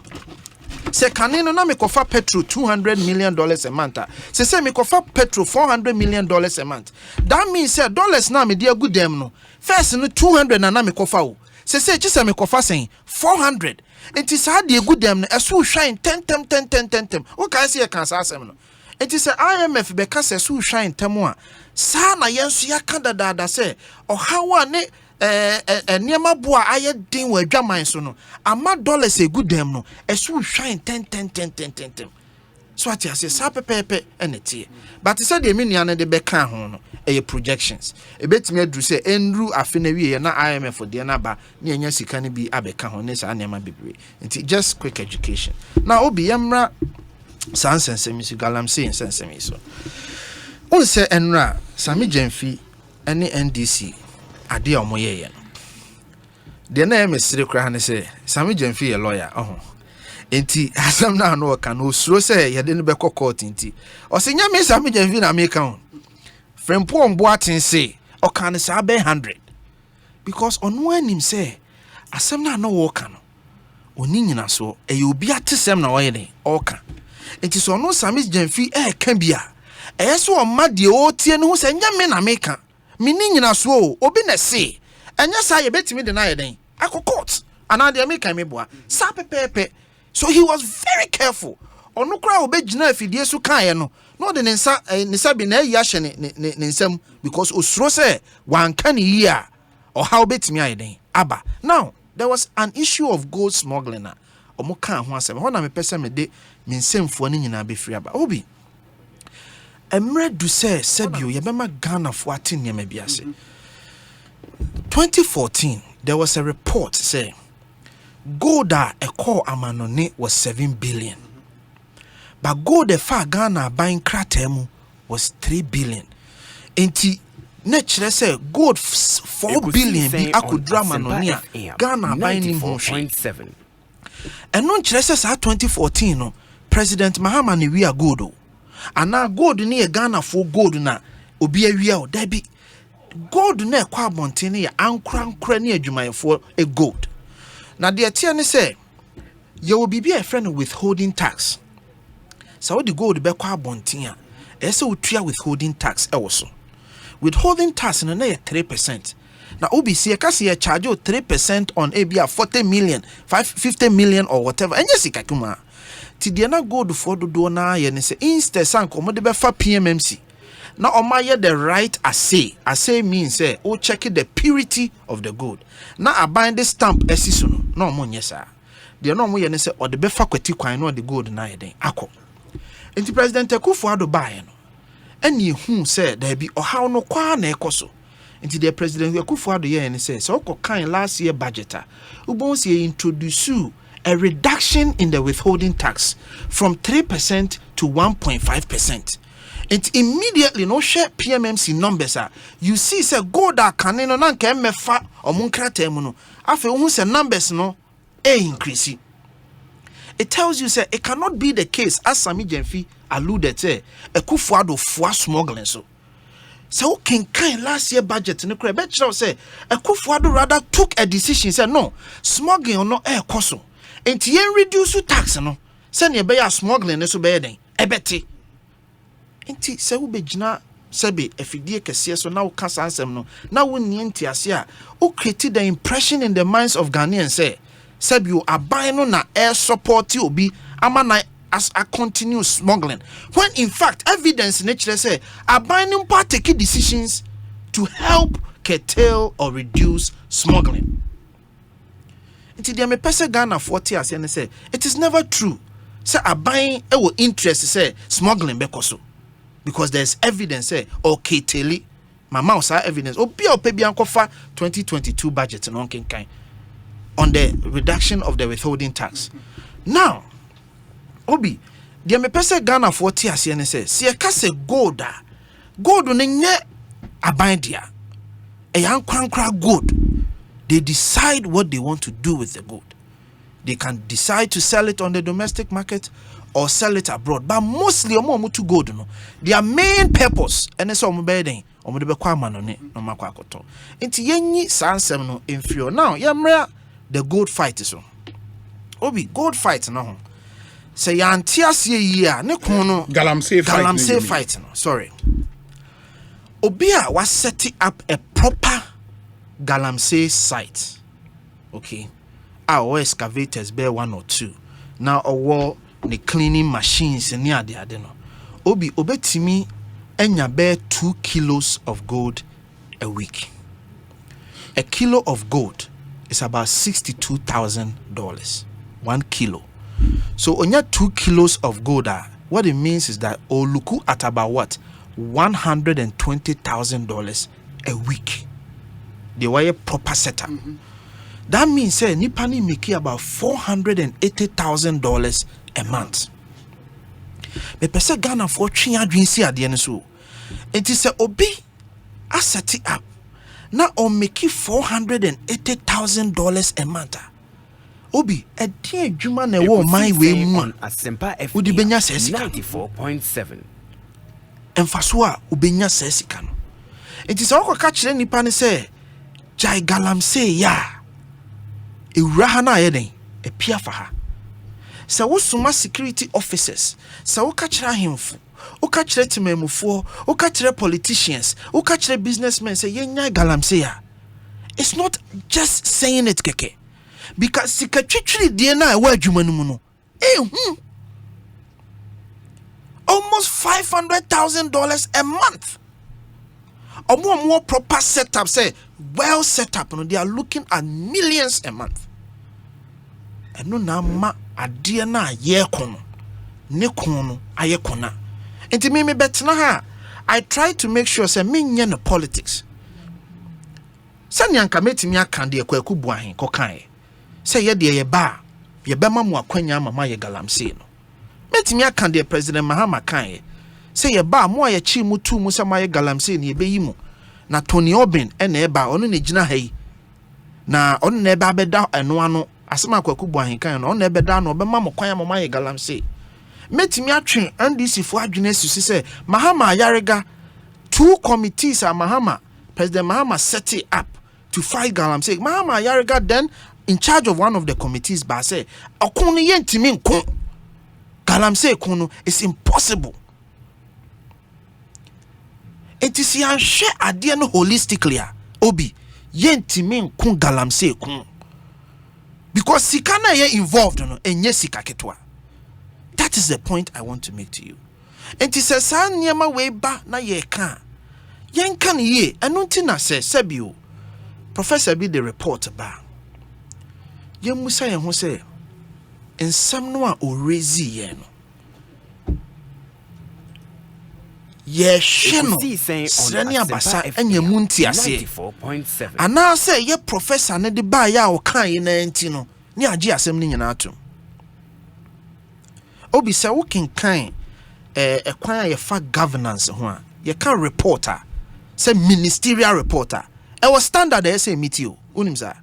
canino na me kofa petrol $200 million a month. Say me kofa petrol $400 million a month. That means say dollars na me dear good them no. First no 200 na me kofa. Say just me kofa saying 400. It is hard the good them as who shine 10 tem. What can I say? I can say no. It is a IMF because as who shine temwa. Sana yensu ya kanda da say or how ne niema boa aye din wa dwaman so no. Ama dollars a good them no. As who shine 10. So what you say sa pepe eneti. But it said the minian de beka ho no. Projections. A bit me do say Andrew Afenewi na IMF for the naba ni enya sika ne bi abeka ho ne sa nema bebre. Nti just quick education. Now obi yamra sansensemi si galamsey sensemi so. On say enra Sami Jemfi ene NDC ade omoye ye no. De na mesire kra ne say Sami Jemfi ye lawyer enti asam na no ka no suro say ye de no be court enti o se nya me Sammy Gyamfi na me ka Frempong Boateng say o kan say be 100 because on one him say asam na no wo ka no oni nyina so e obi atesem na wo ye den o ka enti so no Sammy Gyamfi ka bia e so o ma de o tie no say nya me na me ka me ni nyina so obi na say enya sa ye betimi de na ye den akokot ana de me ka me boa sa pepepe. So he was very careful. Onu kra obegina afidie so kan ye no. No de nsa bi na ya hye ne nsam because osuro say wan kan yi a or how betimi aye den aba. Now there was an issue of gold smuggling. Omo kan ho asem. Ho na me pese me de me nsemfo ni nyina be free aba. Obi emre du say sebio ye be ma Ghana fo atenne ma biase. 2014 there was a report say gold a call amanone was 7 billion. But gold far Ghana buying kratemu was 3 billion. Enti naturally say gold 4 billion bi akudra manonia Ghana buying him 4.7. And non say 2014 no President Mahama ni we are gold. And now gold ni Ghana for gold na obi awia o da bi gold na kwa bontene ya ankra ni adwumayefo e gold. Now the attorney say you will be a friend withholding tax. So the gold be kwa bontia. Ese utua withholding tax also. Withholding tax no na 3%. Now OBC kasi ya charge 3% on ABR 40 million, 50 million or whatever. And yes ikakuma. Ti de na gold for do na ye ne say instead sanko mo de be fa PMMC. Now omaye the right assay. Assay means say o check the purity of the gold. Now I bind the stamp esiso no mo nyesa. The no mo ye ne say o de be fa kwati kwan no the gold na ye den akọ. Enti President Akufo-Addo bae no. Eni hu say there be ohaw no kwa na ekoso. Enti the President Akufo-Addo ye ne say so ko kan last year budget ubon say introduce a reduction in the withholding tax from 3% to 1.5%. It immediately no share PMMC numbers you see say gold a kaneno na nka mefa omunkrata mu no afi hu say numbers no increase. It tells you say it cannot be the case as Sammy Gyamfi alluded to Akufo-Addo for smuggling so can last year budget no credit say Akufo-Addo rather took a decision say no smuggling or no air cost and yen reduce tax no send ye be smuggling so be den ebeti. Enti se wo begina sebe efidie kese so na wo kasa ansem no na wo nie ntiase a o create the impression in the minds of Ghanaians say sebe you aban no na air support obi ama na as a continue smuggling when in fact evidence nature say aban no take decisions to help curtail or reduce smuggling. Enti dia me pese Ghana 40 ase ne say it is never true say aban e wo interest say smuggling bekoso. Because there's evidence say okay teli mama osa evidence obi opebi ankofa 2022 budget no kenkan on the reduction of the withholding tax. Now obi the me pese Ghana 40 ase ne say se ka se gold no nye aban dia e yankwankra gold. They decide what they want to do with the gold. They can decide to sell it on the domestic market or sell it abroad, but mostly omo to gold no their main purpose and so omo be den omo de be kwa manone no makwa akoto enti yenyi sansem no infio. Now yemra the gold fight so obi gold fight no ho say yanti ase yi a ne kon no galamsey fight no sorry obi a was setting up a proper galamsey site okay our excavators bear 1 or 2 now our the cleaning machines and near the adeno obi obetimi enya bear 2 kilos of gold a week. A kilo of gold is about $62,000 1 kilo. So onya 2 kilos of gold what it means is that oluku at about what $120,000 a week. They were a proper setup. That means say nipani make about $480,000 a month. Me pese Ghana for twi adwen si ade ne so. Enti se obi a set it up. Na on make $480,000 a month. Obi, a dear Juma ne wo my way on Asempa FM Udi benya sesika 94.7. Emfasoa ubenya sesika no. Enti se wako ka kire nipa ne se Jai Galamsey ya. Ewura ha na ye den, e pia fa ha. Se wo suma security officers, se wo ka kire ahemfo, wo ka kire timemufo, wo ka kire politicians, wo ka kire businessmen se yenya Galamsey ya. It's not just saying it keke. Because sikatwitwiri die na ewa adwuma no mu no. Almost $500,000 a month. More proper setup, say well set up, they are looking at millions a month. And no na ma adie na ye kono ne kono aye kona. Enti me betna ha. I try to make sure say me nye no politics. Sani anka metimi aka de kwaku buahen kokan. Say ye de ye ba ye bema mu akwanya mama ye Galamsey no. Metimi aka de President Mahama kan. Say ye ba mo ye chi mu tu mu sama ye Galamsey ne ye beyi mu. Na Tony Obin ene eba onu ne gina ha yi. Na onu ne eba beda eno ano asema kwaku buahen kan no onu ebeda no obema mo kwan mama ye Galamsey. Metimi atwen NDC fo adwene susi say Mahama Ayarega 2 committees are Mahama President Mahama set it up to fight Galamsey. Mahama Ayarega then in charge of one of the committees but say okunu yentimi nko Galamsey kono is impossible. It is yan share ade no holistically obi yentimi nko Galamsey kono because sika na ye involved no enye sika ketwa. That is the point I want to make to you. And it says san niema we ba na ye kan yen kan ye eno ntina se sebio Professor bi the report ba yen musa yen ho se ensam no a orezi ye no ye hwe no srani abasa anya mu ntiase ana se ye professor ne de ba ya o kan ye na nti no ni age asem ni nyina atom obi se wo kenkan kwan ye fa governance ho a ye kan reporter say ministerial reporter e was standard e say metio unim sa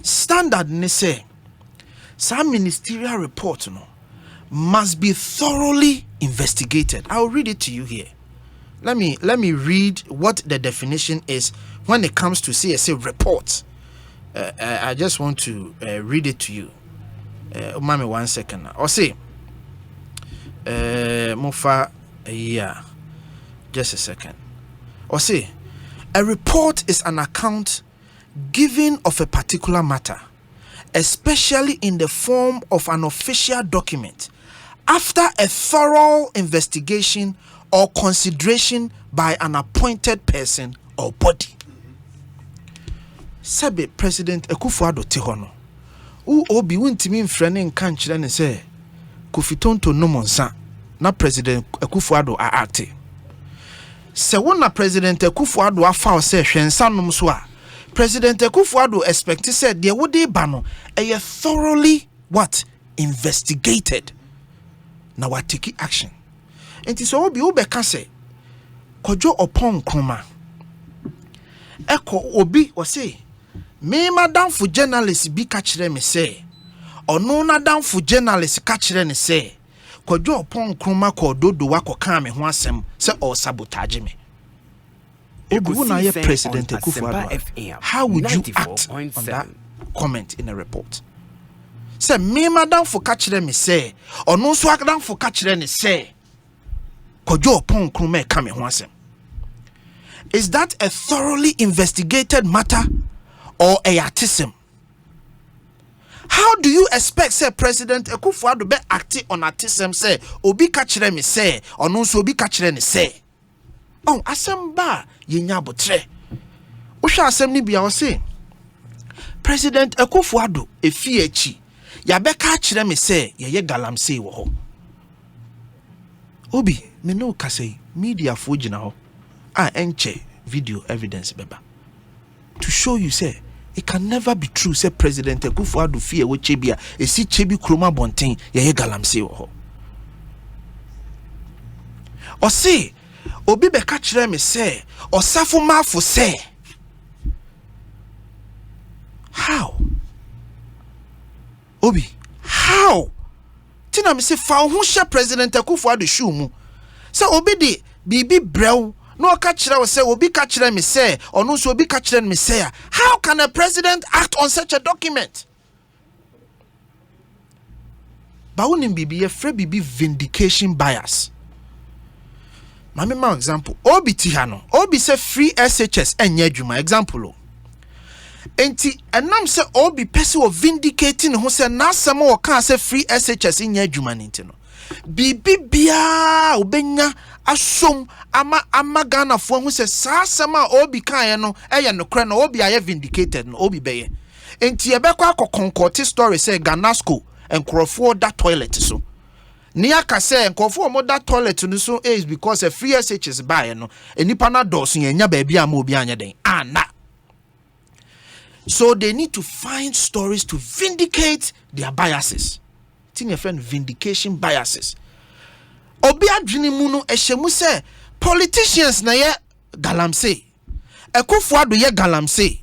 standard ne say some ministerial report no must be thoroughly investigated. I'll read it to you here. Let me read what the definition is when it comes to say report. I just want to read it to you. Mami 1 second. Or say Mofa yeah. Just a second. Or say a report is an account given of a particular matter, especially in the form of an official document, after a thorough investigation or consideration by an appointed person or body. Sabe President Akufo-Addo Tihono. Obi wuntimi mfrene nka nkyere ne se Kofi Tonto no monsa na President Akufo-Addo a acte. Se wona President Akufo-Addo afa o se hwensanom so a President Akufo-Addo expect said there would ba no a thoroughly investigated. Now what take action. And so obi obeka se Kojo Opon Nkrumah Eko obi o say me madam for journalist bi ka kire me say ono na dan for journalist ka kire ne say Kojo Opon Nkrumah ko dodo wa ko kan me ho asem say o sabotage me. Obi President Akufo-Addo, how would you act on that comment in a report? Say me madam for ka kire me say ono so akdan for ka kire ne say Kojo Opon Nkrumah ka me ho asem. Is that a thoroughly investigated matter or a artism? How do you expect say President Akufo-Addo be acting on artism say obi ka kire me say ono so obi ka kire ne say? Oh, asem ba yenya botre. Ohwa asem ni bia o say President Akufo-Addo efi echi ya be ka kire me say ye Galamsey wo ho. Obi me no ka say media fo gina ho. Enche video evidence beba to show you say it can never be true say President Akufo-Addo fear we chebia e si chebi kroma bonten ye Galamsey wo ho. O say obi be ka kire me say osafo mafo say Obi, how? Tina me say fa ho hye President Akufo-Addo shoe mu. Say obi de bibi brew no ka kire we say obi ka kire me say ono so obi ka kire me say how can a president act on such a document? Ba wonim bibi ye free bibi vindication bias. Mami ma example obi ti ha no obi say free SHS enye adwuma example o. Enti enam say obi pese o vindicating ho say na asem o ka say free SHS enye adwuma nti no bibi bia obenya asom ama Ghana fo hu se sa sama obi kan no eye nokre no obi aye vindicated no obi beye enti e bekwa akokonkoti story say Ganasco enkrofo that toilet so ni aka say enkrofo mo that toilet no so is because a free SHS buy no enipa na doso yenya ba bia ma obi anya den ana. So they need to find stories to vindicate their biases. Your friend vindication biases. Obi adwene mu no ehyemu se politicians na ye galamsey. Akufo-Addo ye galamsey.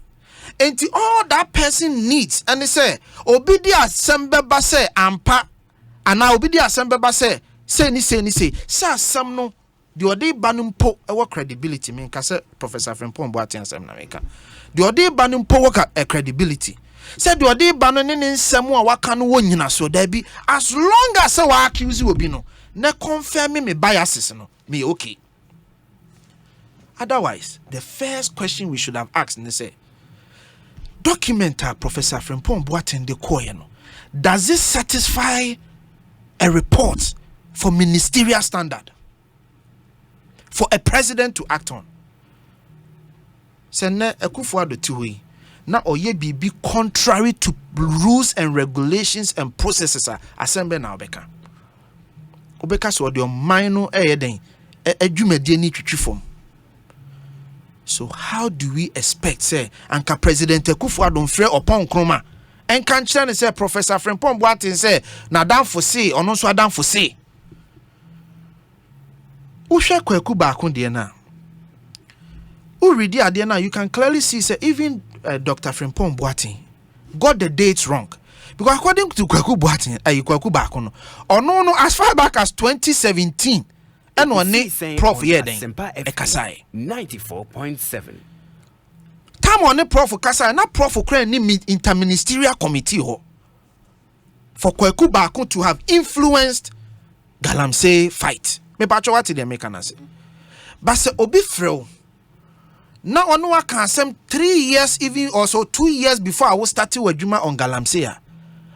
Enti all that person needs and they say obi di asem beba se ampa ana obi di asem beba se ni sa asem no the ode ba no mpo ewo credibility me nka se Professor Frimpong Boateng asem na meka the ode ba no mpo work a credibility. Said the ode ba no ne nsem a waka no wonyina so da bi as long as wa accuse obi no na confirm me biases no me okay. Otherwise the first question we should have asked and say documenter Professor Frimpong Boateng de koye no does this satisfy a report for ministerial standard for a president to act on? Sene Akufo-Addo tiwi na oye bibi contrary to rules and regulations and processes assemble na obeka so the minor den adwumade ni twitwi fom. So how do we expect say anka President Akufo-Addo mfre opon kroma en kan kire ne say Professor Frimpong Boateng say na dan for say ono so adan for say uhwe kwaku ba ko de na who read the now you can clearly see say even Dr. Frimpong Boateng got the dates wrong because according to Kwaku Boateng Kwaku Baako no no as far back as 2017 and on Prof here then Kasai 94.7 time on Prof Kasai na Prof kra ni interministerial committee ho for Kwaku Baako to have influenced Galamsey fight me pacho what dey make an say but say obi frel now on waka some 3 years even also 2 years before I was starting with Juma on Galamsey.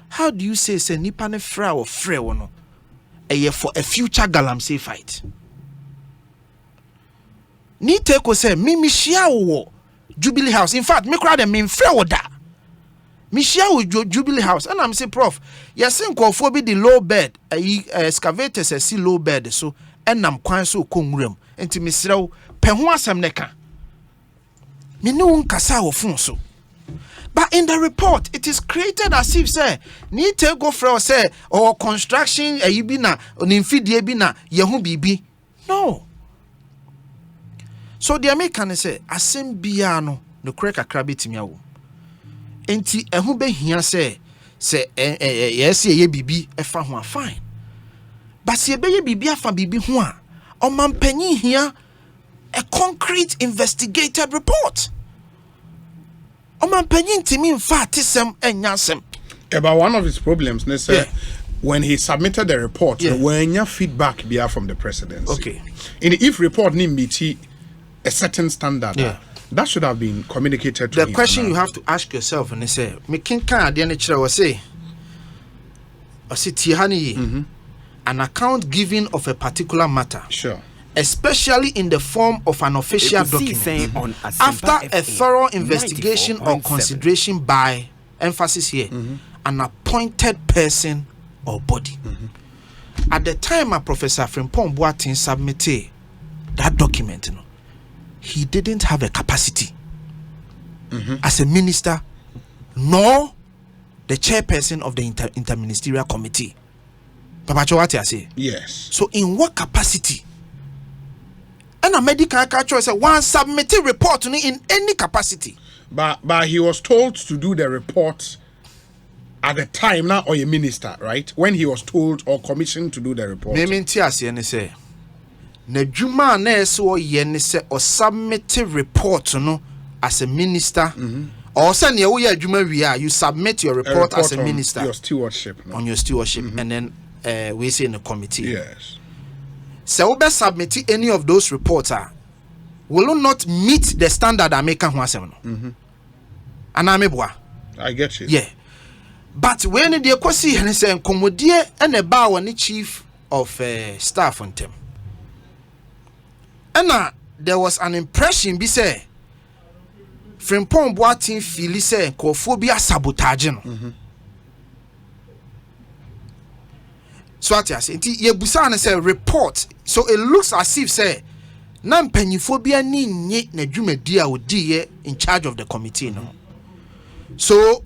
How do you say nipa ne fra or frɛ no for a future Galamsey fight? Ni take say me share wo Jubilee House. In fact, me crowd me frɛ wo da. Me share wo Jubilee House and I'm say prof, yes nkofo bi the low bed excavators see low bed so enam kwan so konwuram. Enti me srɛ wo pɛ ho asɛm ne ka. Me no nkasa wo fun so. But in the report, it is created as if say need to go for say or construction bi na onimfidie bi na yehu bibi. No. So the American say asem bia no kure kakra betimi awo. Enti ehu be hia say yes ye bibi efa ho fine. But se be ye bibi afa bibi ho a omampanyin hia a concrete investigated report. Omampanyin timi mfa tisem enyasem. About one of his problems, when he submitted the report, when your feedback be from the presidency. Okay. And if report need meet a certain standard, that should have been communicated to him. The question you have to ask yourself and say, me kinka ade ne kire wo say, an account given of a particular matter. Sure. Especially in the form of an official document after a thorough investigation or consideration by, emphasis here, an appointed person or body. At the time Professor Frimpong Boateng submitted that document, he didn't have a capacity as a minister nor the chairperson of the interministerial committee. Papa Chowati I say? Yes. So in what capacity? And a medical culture say one submitted report in any capacity. But he was told to do the report at the time now or a minister, right? When he was told or commissioned to do the report. Me ti ase ne say na dwuma na eso ye ne say o submit report no as a minister or say na wo ye adwuma wi you submit your report as a minister your stewardship no? On your stewardship and then we say in the committee. Yes. So we submit any of those reports will not meet the standard I make ho asem no. Anameboa. I get you. Yeah. But when the kwasi he say nkomodie and ba woni chief of staff on them. And there was an impression be say Frimpong Boatin feel say kophobia sabotage no. So what you say ye busa na say report, so it looks as if say na mpanyifobia ni nye na dwumadi a odi in charge of the committee no. So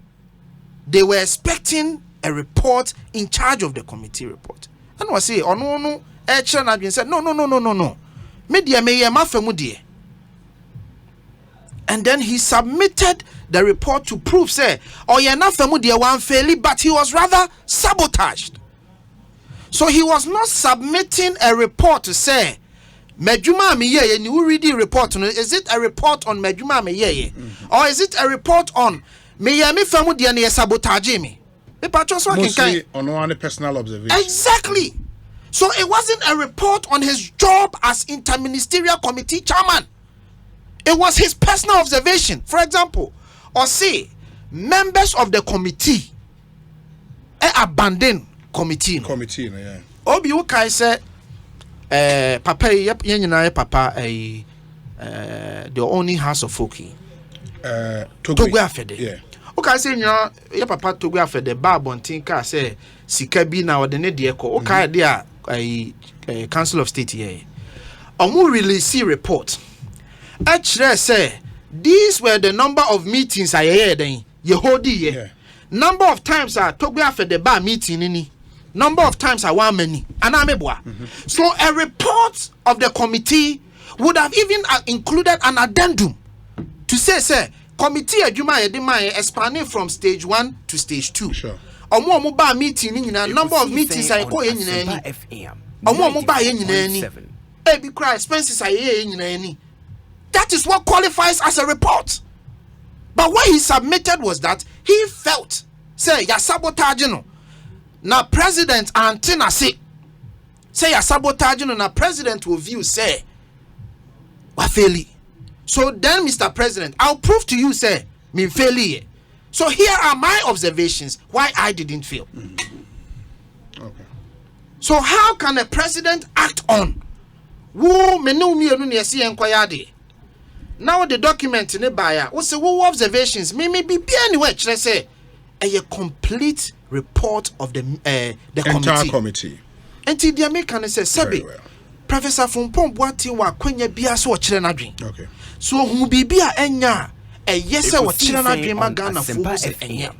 they were expecting a report in charge of the committee report. And was say oh no said no. Media me mafemu die. And then he submitted the report to prove say oh ye na femu die wan fairly, but he was rather sabotaged. So he was not submitting a report to say Medjuma me ye and you read the report. Is it a report on Medjuma me ye? Or is it a report on me femu die na sabotage me? Mostly on one personal observation. Exactly. So it wasn't a report on his job as interministerial committee chairman. It was his personal observation. For example, or say members of the committee abandon committee. Committee, yeah. Obi Ukai said, Papa, yep, Papa, the only house of Foki. Togu Afede. Yeah. Okay, say your papa Togu Afede, Barbon Tinka say, Sikabi now the Nedieko, okay, there. A Council of State here. Omu release report. Actually say these were the number of meetings I had then. Yehodi ye. Number of times I talk after the bar meeting any. Number of times I want many. Anameboa. So a report of the committee would have even included an addendum to say committee adwuma yedima expanding from stage 1 to stage 2. Sure. Omo ba meeting ni nyina number of meetings I call ye nyina ni. Omo ba ye nyina ni. E bi cry expenses I ye nyina ni. That is what qualifies as a report. But what he submitted was that he felt say ya sabotage no. Na president antina say ya sabotage no na president will view say wa faili. So then Mr. President, I'll prove to you say me faili. So here are my observations why I didn't fail. Okay. So how can a president act on? Wo menu mi enu ne si enkwaya. Now the document in the buyer, we say wo observations me be anywhere chere say a complete report of the entire committee. Enti dia me kan say sebe Professor Frimpong Boatin wa kwanya bia so chere na dwen. Okay. So hu bibia enya yes what chere na dwen magana fo say enya.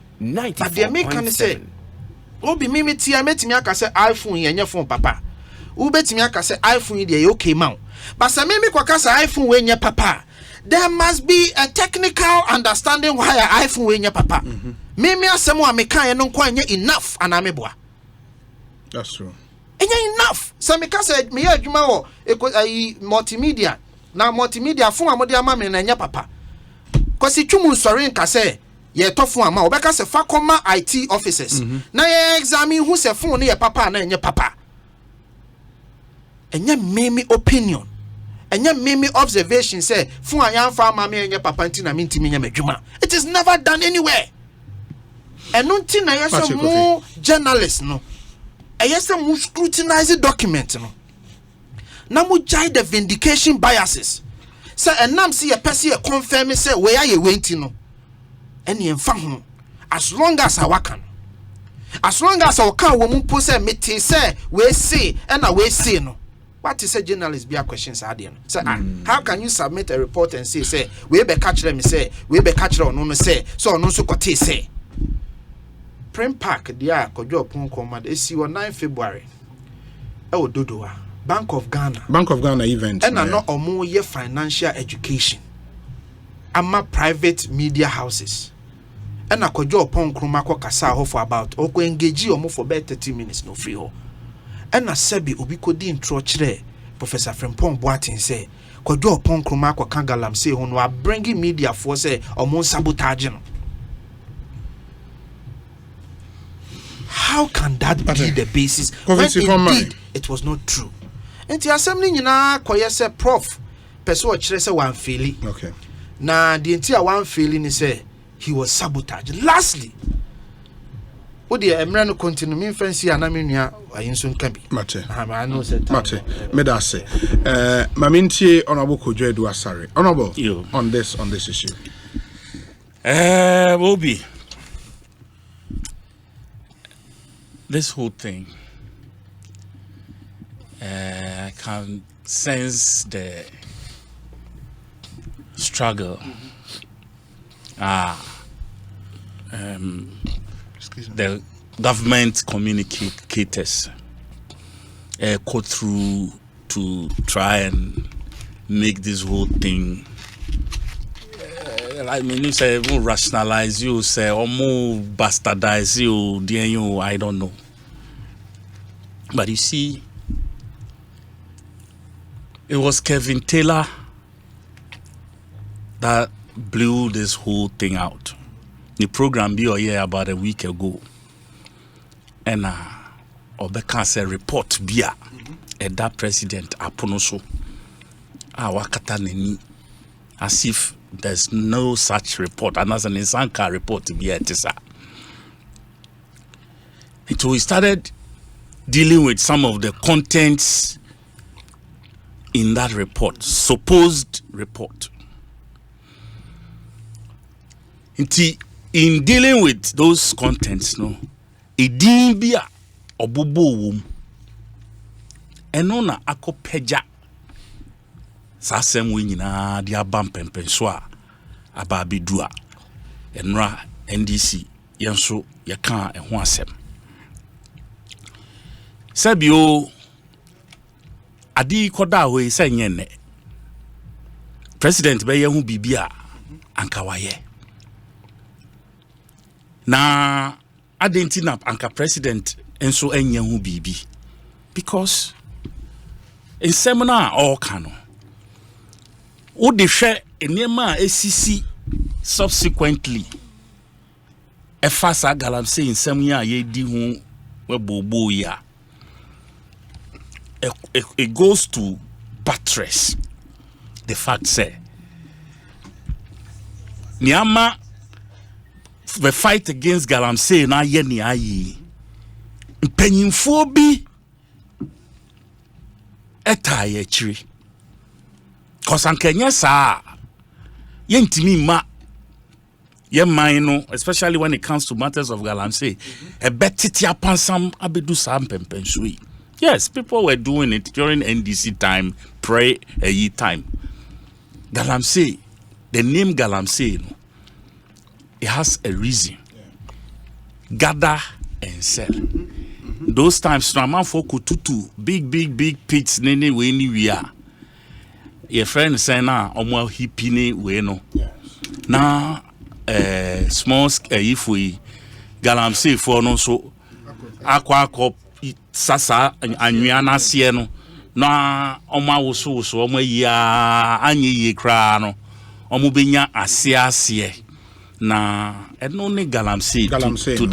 But dia me kan say obi mimi tia metimi aka say iPhone yenye phone papa. Wo betimi aka say iPhone dey okay ma. But say mimi kwaka say iPhone we nye papa. There must be a technical understanding why an iPhone we nye papa. Mimi asemo a meka no kwa nye enough anameboa. That's true. Enya enough. So meka say me adwuma wo multimedia. Na multimedia phone amode ama me na nye papa. Kwasi twumu nsori nka say ye to phone ama obeka say fa koma IT officers. Na ye examine who say phone ye papa na nye papa. Enya mimi opinion. Enya mimi observation say phone ayanfa ama me nye papa ntina me ntimi nya madwuma. It is never done anywhere. And until na yes more journalists no. Yes more scrutinize document no. Na mo jai the vindication biases. Say enam see a person confirm say where you went no. Any emfa ho. As long as I can. As long as I can wo mu po say me te say we say and we say no. What is a journalist be a questions are there? Say how can you submit a report and say we be catch them say we be catch no no say so no so kote say Prem Park dia kojo pon command esi on 9 February e Dodowa Bank of Ghana event and no omo ye financial education ama private media houses and I could drop upon Krumako Kasa for about Oko engage you for about 30 minutes no free ho. And I said be Ubiko Trochre, Professor Frempong Boatin say, could drop upon Krumako Kangalam say who are bringing media for say or more sabotaging. How can that be the basis when indeed it was not true? And the assembly say prof person say one feeling. Okay. Now the entire one feeling is say he was sabotaged. Lastly, what the Emrano continue me fancy and I mean Ayinsun can be. Mate. I know said Mate. Medase. Maminti Honorable Kojo Edu Asare. Honorable you on this issue. Obi. This whole thing, I can sense the struggle. The government communicators go through to try and make this whole thing. I mean, you say more rationalize, you say or more bastardize you, I don't know. But you see, it was Kevin Taylor that blew this whole thing out. The program be here about a week ago, and Obeka said report bia that president Aponoso wakata neni as if there's no such report, and as an Insanka report to be at so we started dealing with some of the contents in that report, supposed report. In dealing with those contents, no, it didn't be a obubu wom, and on a akopeja. Sasem winyina dia bampempen so a ababedua enra NDC yenso yeka eho asem sabio adi koda ho senye ne president be yehu bibia anka waye na adentina anka president enso enye hu bibi because in seminar all kano o de hwe enema esisi subsequently efasa galamsey nsem ya ye di hu webobo ya it goes to buttress the fact say niama the fight against galamsey na ye ni ayi mpanyimfo bi eta ye chiri Kosankenya sa yentimi ma ye mine, especially when it comes to matters of galamsey, a betitia pansam abedu sam pempensui. Yes, people were doing it during NDC time, pre-a time. Galamsey, the name Galamsey, it has a reason. Gather and sell. Those times, Naman for kututu, big pits, nene we anywhere. Your friend say na omo hipine we no na small if we galamsey for no so akwa sasa anwia na se no na omo awoso omo ya anye ye kra no omo benya ase na eno ne galamsey to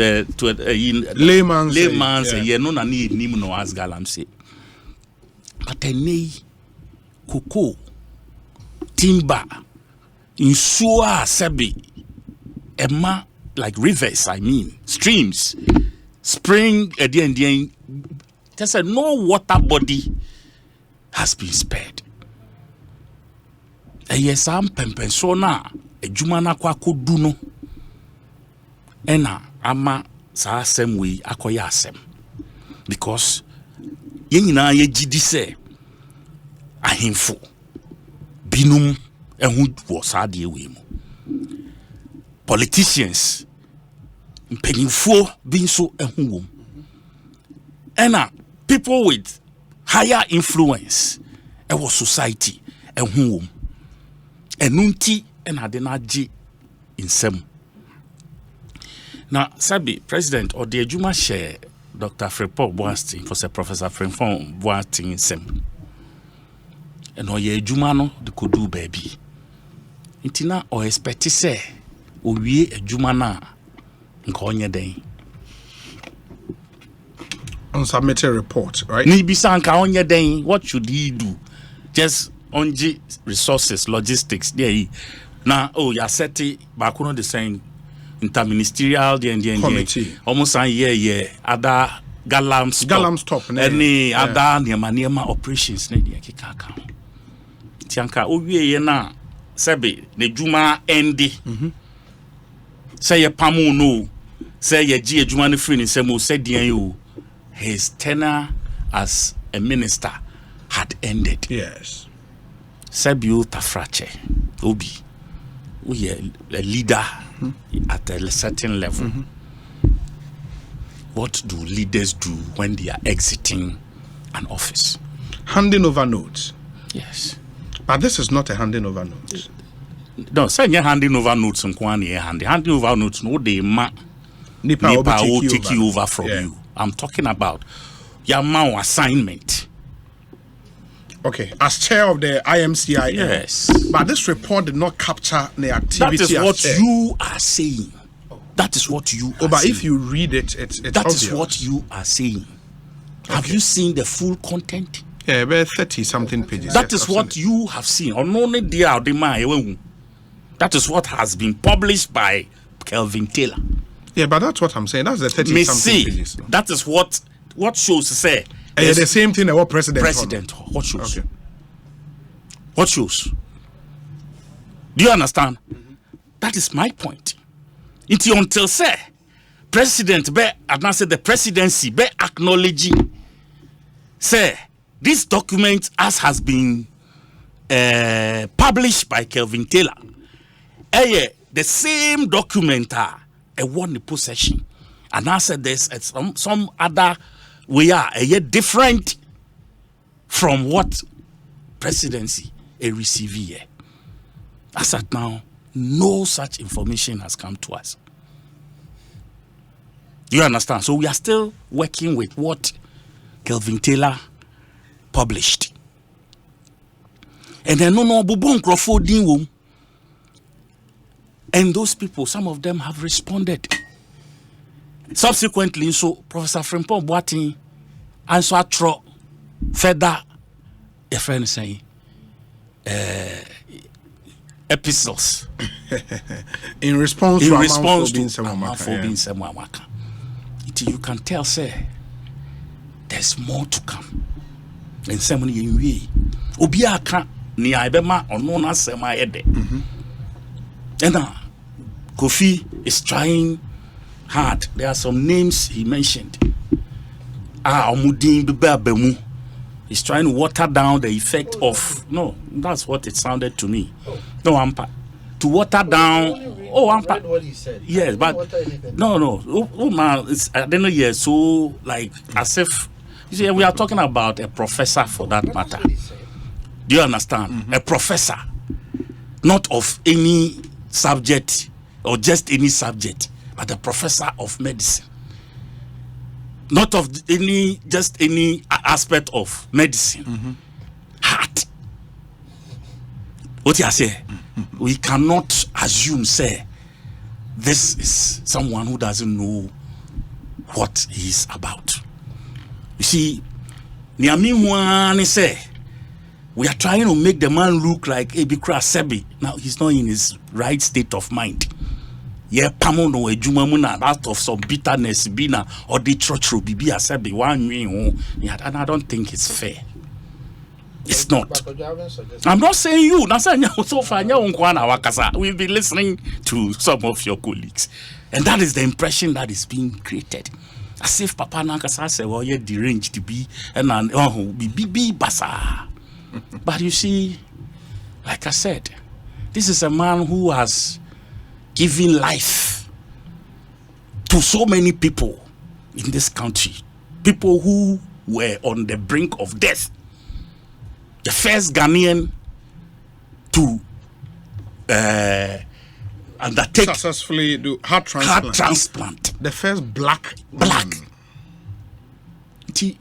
the layman's ye no na ni nim no as galamsey but enei koko timber insua sebi emma like rivers, I mean streams, spring again. Just said no water body has been spared. Yes, I'm pempensona a jumana kwa koduno ena ama sa asem we akoya asem because yenina ye gidi se ahemfo binum ehu wo saade we mu politicians mpanyimfo binso ehu wom ena people with higher influence ewo society ehu wom enunti ena de na agi insem Now, Sabi, President, or the Juma share Dr. Frepo Boasting, for Sir Professor Fremfon Boasting Sem. And or ye Juma no, the could do baby. Intina or expect to say, o we a Juma na, nkonye den. Unsubmitted report, right? Ni bisanka onye den, what should he do? Just onji resources, logistics, there. Now, oh, ya seti, bakuno the same. Interministerial committee almost a year other galam stop any other niema operations ne dia keka tianka owie ye na sebe ne juma endi say ye pamu no say ye gi adwuma no free ne semo say dian yo his tenure as a minister had ended. Yes, Sebio Tafrache obi we a leader at a certain level. What do leaders do when they are exiting an office? Handing over notes. Yes. But this is not a handing over notes. No, say you're handing over notes and handing over notes, no, they Nipa will take you over from you. I'm talking about your assignment. Okay, as chair of the IMCI. Yes. But this report did not capture the activity. That is what you are saying. That is what you are but saying. if you read it, it's that obvious. Is what you are saying. Have you seen the full content? Yeah, about 30-something pages. That is what you have seen. That is what has been published by Kelvin Taylor. Yeah, but that's what I'm saying. That's the 30-something pages. That is what shows say. The same thing that what president. What shows? Okay. What shows? Do you understand? That is my point. Until say president be advance the presidency be acknowledging say this document as has been published by Kelvin Taylor. The same document a won the possession, and I said there's some other way are different from what presidency a receive here. As at now, no such information has come to us. You understand? So we are still working with what Kelvin Taylor published. And then no bubon Crawford. And those people, some of them have responded. Subsequently, so Professor Frimpong Boateng answer through further a friend saying epistles in response to Amafo. You can tell, say, there's more to come. And somebody in we Obiaka ni Ibema or no Nasema Ede. And Kofi is trying hard. There are some names he mentioned. Omudin Bebemu. He's trying to water down the effect of no. That's what it sounded to me. No, Ampa. To water down. Oh, Ampa. What he said. Yes, but no. Oh man, it's I don't know. Yeah, so like as if you see, we are talking about a professor for that matter. Do you understand? A professor, not of any subject or just any subject, but a professor of medicine. Not of any aspect of medicine. Heart. What you say? We cannot assume, say, this is someone who doesn't know what he's about. You see, Niami say, we are trying to make the man look like Ebikra Sebi. Now he's not in his right state of mind. Yeah, pamono ejumamuna out of some bitterness, bina or the church bibi Sebi one and I don't think it's fair. It's not. I'm not saying you. We've been listening to some of your colleagues, and that is the impression that is being created. As if Papa Nankasa said, well, you're deranged to be and be basa. But you see, like I said, this is a man who has given life to so many people in this country, people who were on the brink of death. The first Ghanaian to undertake successfully do heart transplant. heart transplant. The first black.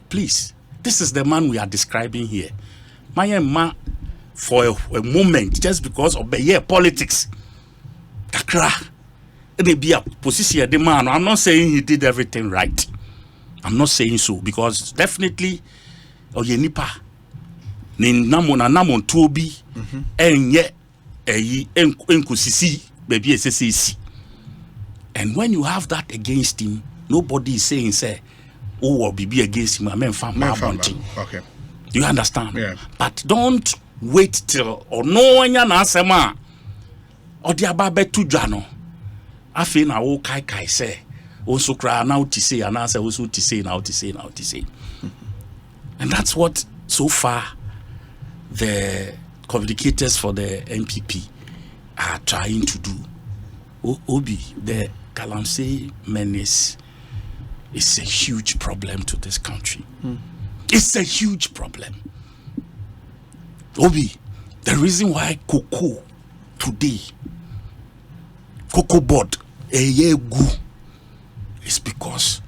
Please, this is the man we are describing here. My man, for a moment, just because of the politics, kakra, it be a position the man. I'm not saying he did everything right. I'm not saying so, because definitely, Oyenipa, ni namon tobi, enye enkusisi baby SSC. And when you have that against him, nobody is saying say, oh, will be against him. I mean, Okay. Do you understand? Yeah. But don't wait till or no one na asema or the ababe tujano. Afi na wo kai say. Also cry now to say and answer also to say now to say. And that's what so far the communicators for the MPP are trying to do. Obi, the Galamsey menace is a huge problem to this country. It's a huge problem. Obi, the reason why Cocoa today, Cocoa board, a year go, is because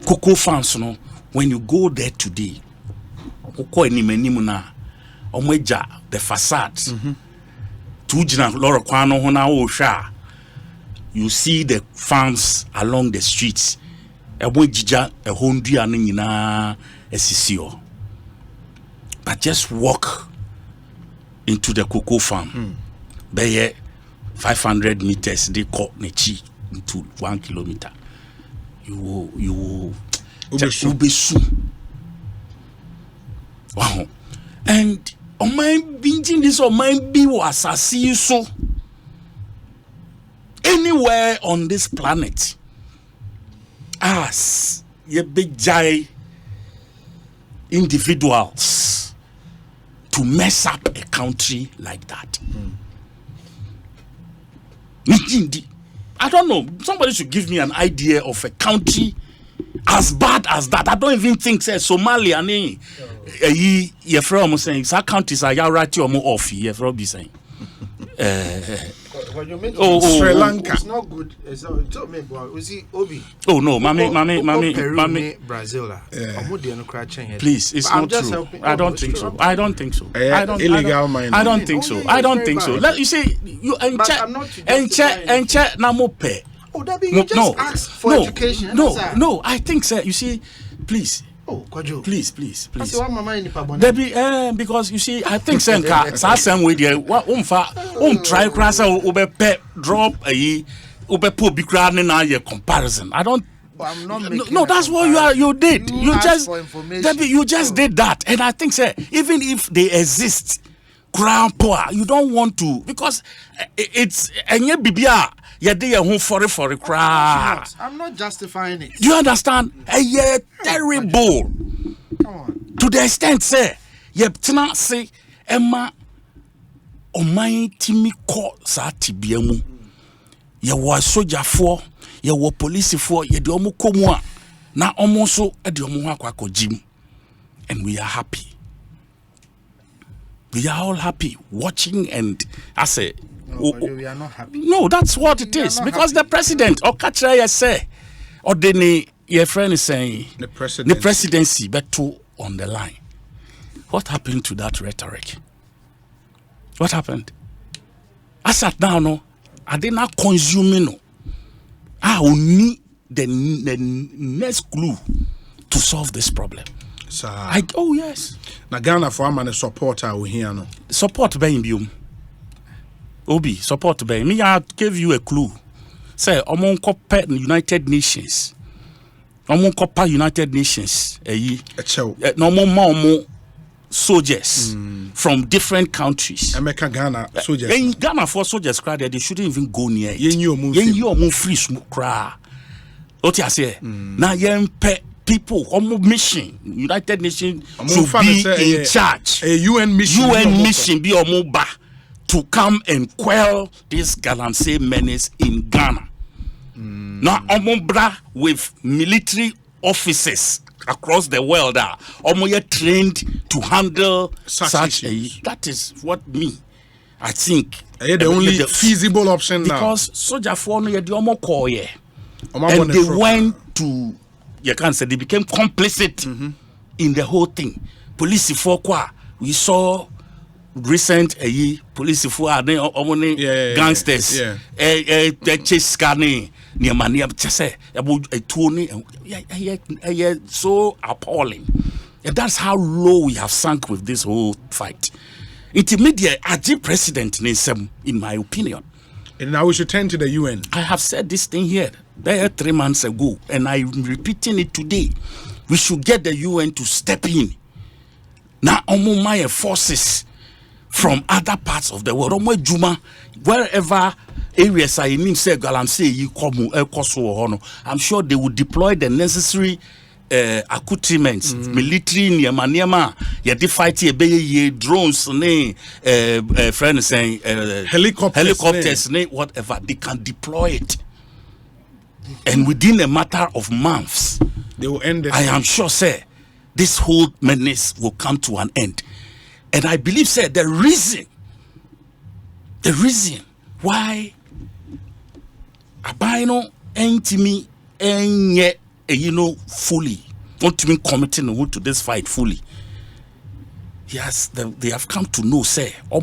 Cocoa farms, you know, when you go there today, Cocoa the facades, you see the farms along the streets. But just walk into the cocoa farm. 500 meters, they cut Nechi into 1 kilometer. You will soon. Wow. And on my binging this or my be was a see so anywhere on this planet. As ye big giant individuals to mess up a country like that. I don't know. Somebody should give me an idea of a country as bad as that. I don't even think say Somalia ni ye from saying some countries are right or more off ye from be saying. Sri Lanka. It's not good. Obi. Oh no, mommy. Brazil. Please, it's not true. I don't think so. I don't think so. Illegal mining. I don't think so. I don't think so. You see, you and check namope. Oh, that be you just ask for education. No. I think, sir. You see, please. Oh, Kwajo. Please. That's why mama in Pabon. Because you see, I think Senka, same way there. Try class drop a ube put big na your comparison. I don't. I'm not making no, that's what you did. You just did that, and I think, sir, even if they exist, crown poor, you don't want to because it's bibia. I'm not justifying it. Do you understand? Terrible. Come on. To the extent, say, tena say, Emma, my timi ko sa tibiemu. Ye wa soldier for, ye wa police for, ye de omu komwa. Na omu so e de omu kwa jim. And we are happy. We are all happy watching, and I say, we are not happy. No, that's what it is. Because the president, or Kachaya say, or your friend is saying, the presidency, but two on the line. What happened to that rhetoric? What happened? I sat down, no, I did not consume, no. I will need the next clue to solve this problem. Oh, yes. Na Ghana for a supporter we here, no. Support by him. Obi, support by me. I gave you a clue. Say, among United Nations. Among United Nations. No more soldiers from different countries. America, Ghana soldiers. In Ghana for soldiers, they shouldn't even go near it. You free smoke cry. What you say? Now you people, mission, United Nations should be in charge. A UN mission be omoba to come and quell this Galamsey menace in Ghana. Now, omobra with military officers across the world are trained to handle such a. That is what me I think the only feasible option now. Because soldier for no the omo call yeah. And they went to you can say they became complicit in the whole thing. Police for qua we saw recent police for gangsters chase scanning near mania say about a tourney so appalling. And that's how low we have sunk with this whole fight. Intermediate AG president in my opinion. And now we should turn to the UN. I have said this thing here there 3 months ago, and I'm repeating it today. We should get the UN to step in. Now, my forces from other parts of the world, wherever areas I need say I'm sure they will deploy the necessary accoutrements, military niema ya fight drones friends saying helicopters whatever, they can deploy it, and within a matter of months they will end it. I am sure say this whole menace will come to an end. And I believe say the reason why Abino entimi enye fully, not to be committing to this fight fully. Yes, they have come to know, say, to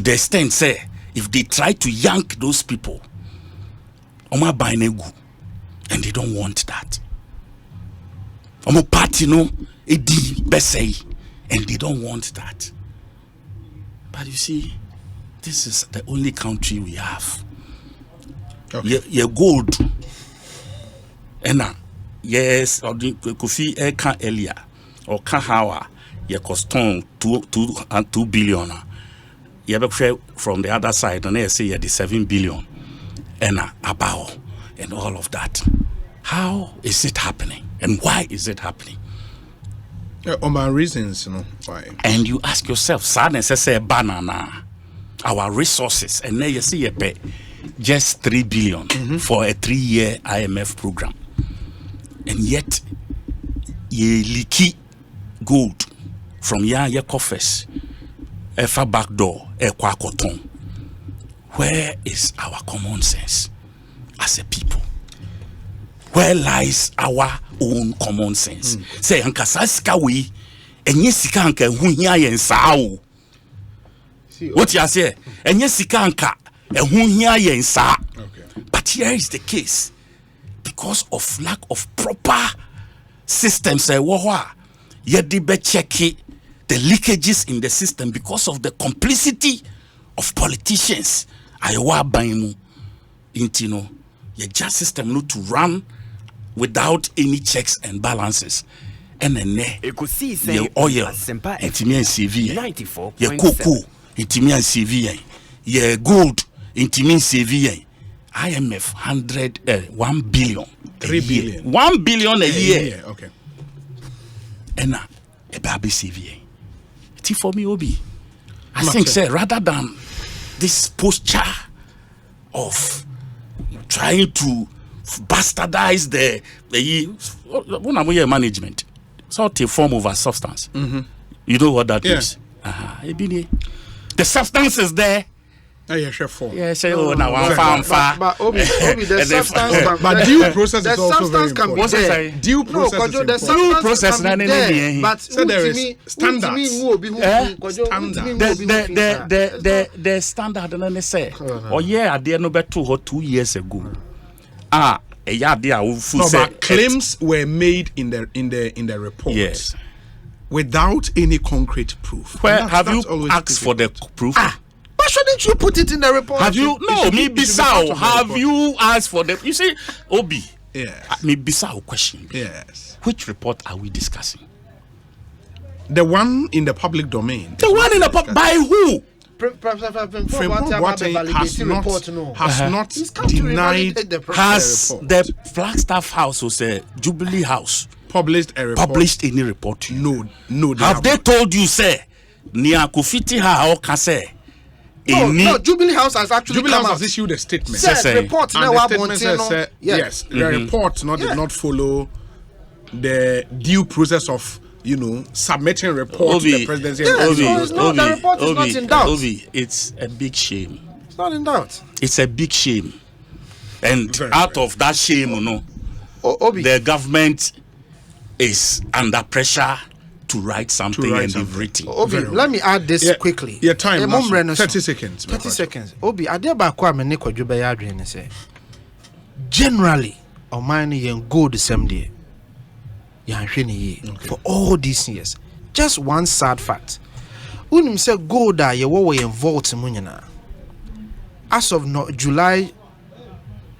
the extent, say, if they try to yank those people, and they don't want that. Party and they don't want that. But you see, this is the only country we have. Okay. Your gold, and yes, or the Kofi Eka earlier, or Kahawa, your coston 2 billion. You from the other side, and they say you're the 7 billion, and Abao, and all of that. How is it happening, and why is it happening? My reasons, why. And you ask yourself, sadness say banana, our resources, and then you see a pay. Just 3 billion for a 3-year IMF program, and yet ye leaky gold from your coffers, a back door, a quacoton. Where is our common sense as a people? Where lies our own common sense? Say ankasaska we enye sika anka hu hia yen sao. What you say? Enye sika anka Okay. But here is the case. Because of lack of proper systems, yet be check the leakages in the system because of the complicity of politicians. Your just system not to run without any checks and balances. And then your oil, intimian CV, your cocoa, intimian CV, your gold. Intimin CVA, IMF 1 billion, 3 billion, 1 billion a year. Okay. And a baby CVA. It's for me, Obi. I think, say, rather than this posture of trying to bastardize the management, sort of form over substance. You know what that is? The substance is there. Yeah, say now one farm. But Obi, the substance. But due process is also very can important. be there. Due process No, is the important. process can be there. But so there is standards. The standard and then say, oh yeah, I did no better 2 years ago. But claims were made in the report. Yes. Without any concrete proof. Well, have you asked for the proof? But shouldn't you put it in the report? Have you? No, me Bissau. Have you asked for the? You see, Obi. Yes. Me Bissau question. Yes. Which report are we discussing? The one in the public domain. The one in the by who? Has not denied. Has the Flagstaff House or the Jubilee House published a report? Published any report? No. Have they told you, say, Nia Kufiti ha or Kase? No, Jubilee House has actually come out. Has issued a statement. Report and the statement says, yes, the report did not follow the due process of submitting reports to the presidency. The report is not in doubt. It's a big shame. It's not in doubt. It's a big shame. And out of that shame, the government is under pressure to write something and they've written. Obi, let me add this quickly. Your time, 30 seconds. 30 seconds. Obi, ade ba kwa me ne kwadwo be ya adwene say. Generally, our money and gold the same day. For all these years. Just one sad fact. Unim say gold a ye wo involved mu nyina. As of July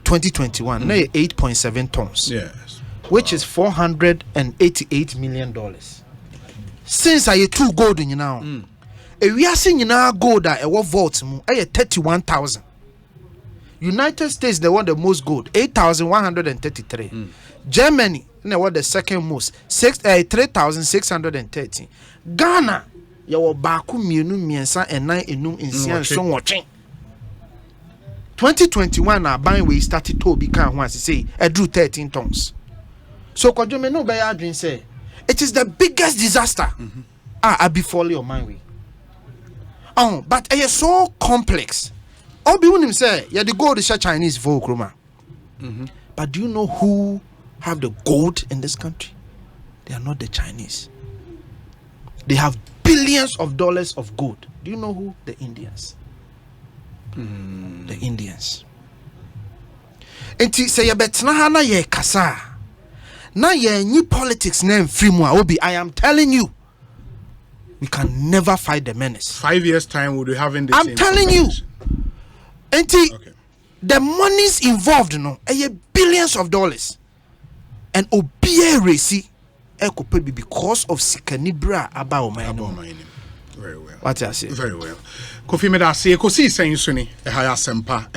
2021, na 8.7 tons. Yes. Which is $488 million. Since I 2 gold in now, we are seeing now gold at a vault mu 31,000. United States they want the most gold 8,133. Germany they want the second most 3,630. Ghana you baku mienu miensa ennan enum nsia so watching. 2021 na ban we started to be kan ho as say e drew 13 tons. So kwadwo no be ya adwin say it is the biggest disaster I befall your mind way. But it is so complex. Obi unim say yeah the gold is Chinese for Okroma. But do you know who have the gold in this country? They are not the Chinese. They have billions of dollars of gold. Do you know who? The Indians. The Indians. Enti say ya betna ha na ye kasa. Na ye new politics name free mu Obi, I am telling you. We can never fight the menace. 5 years time we'll be having this. I'm telling you. Enti the monies involved billions of dollars. And obie resi ekope because of sikanibra about my very well. What I say? Very well. Kofi Medase, Kosi saying Sunni, Ehaya Sempa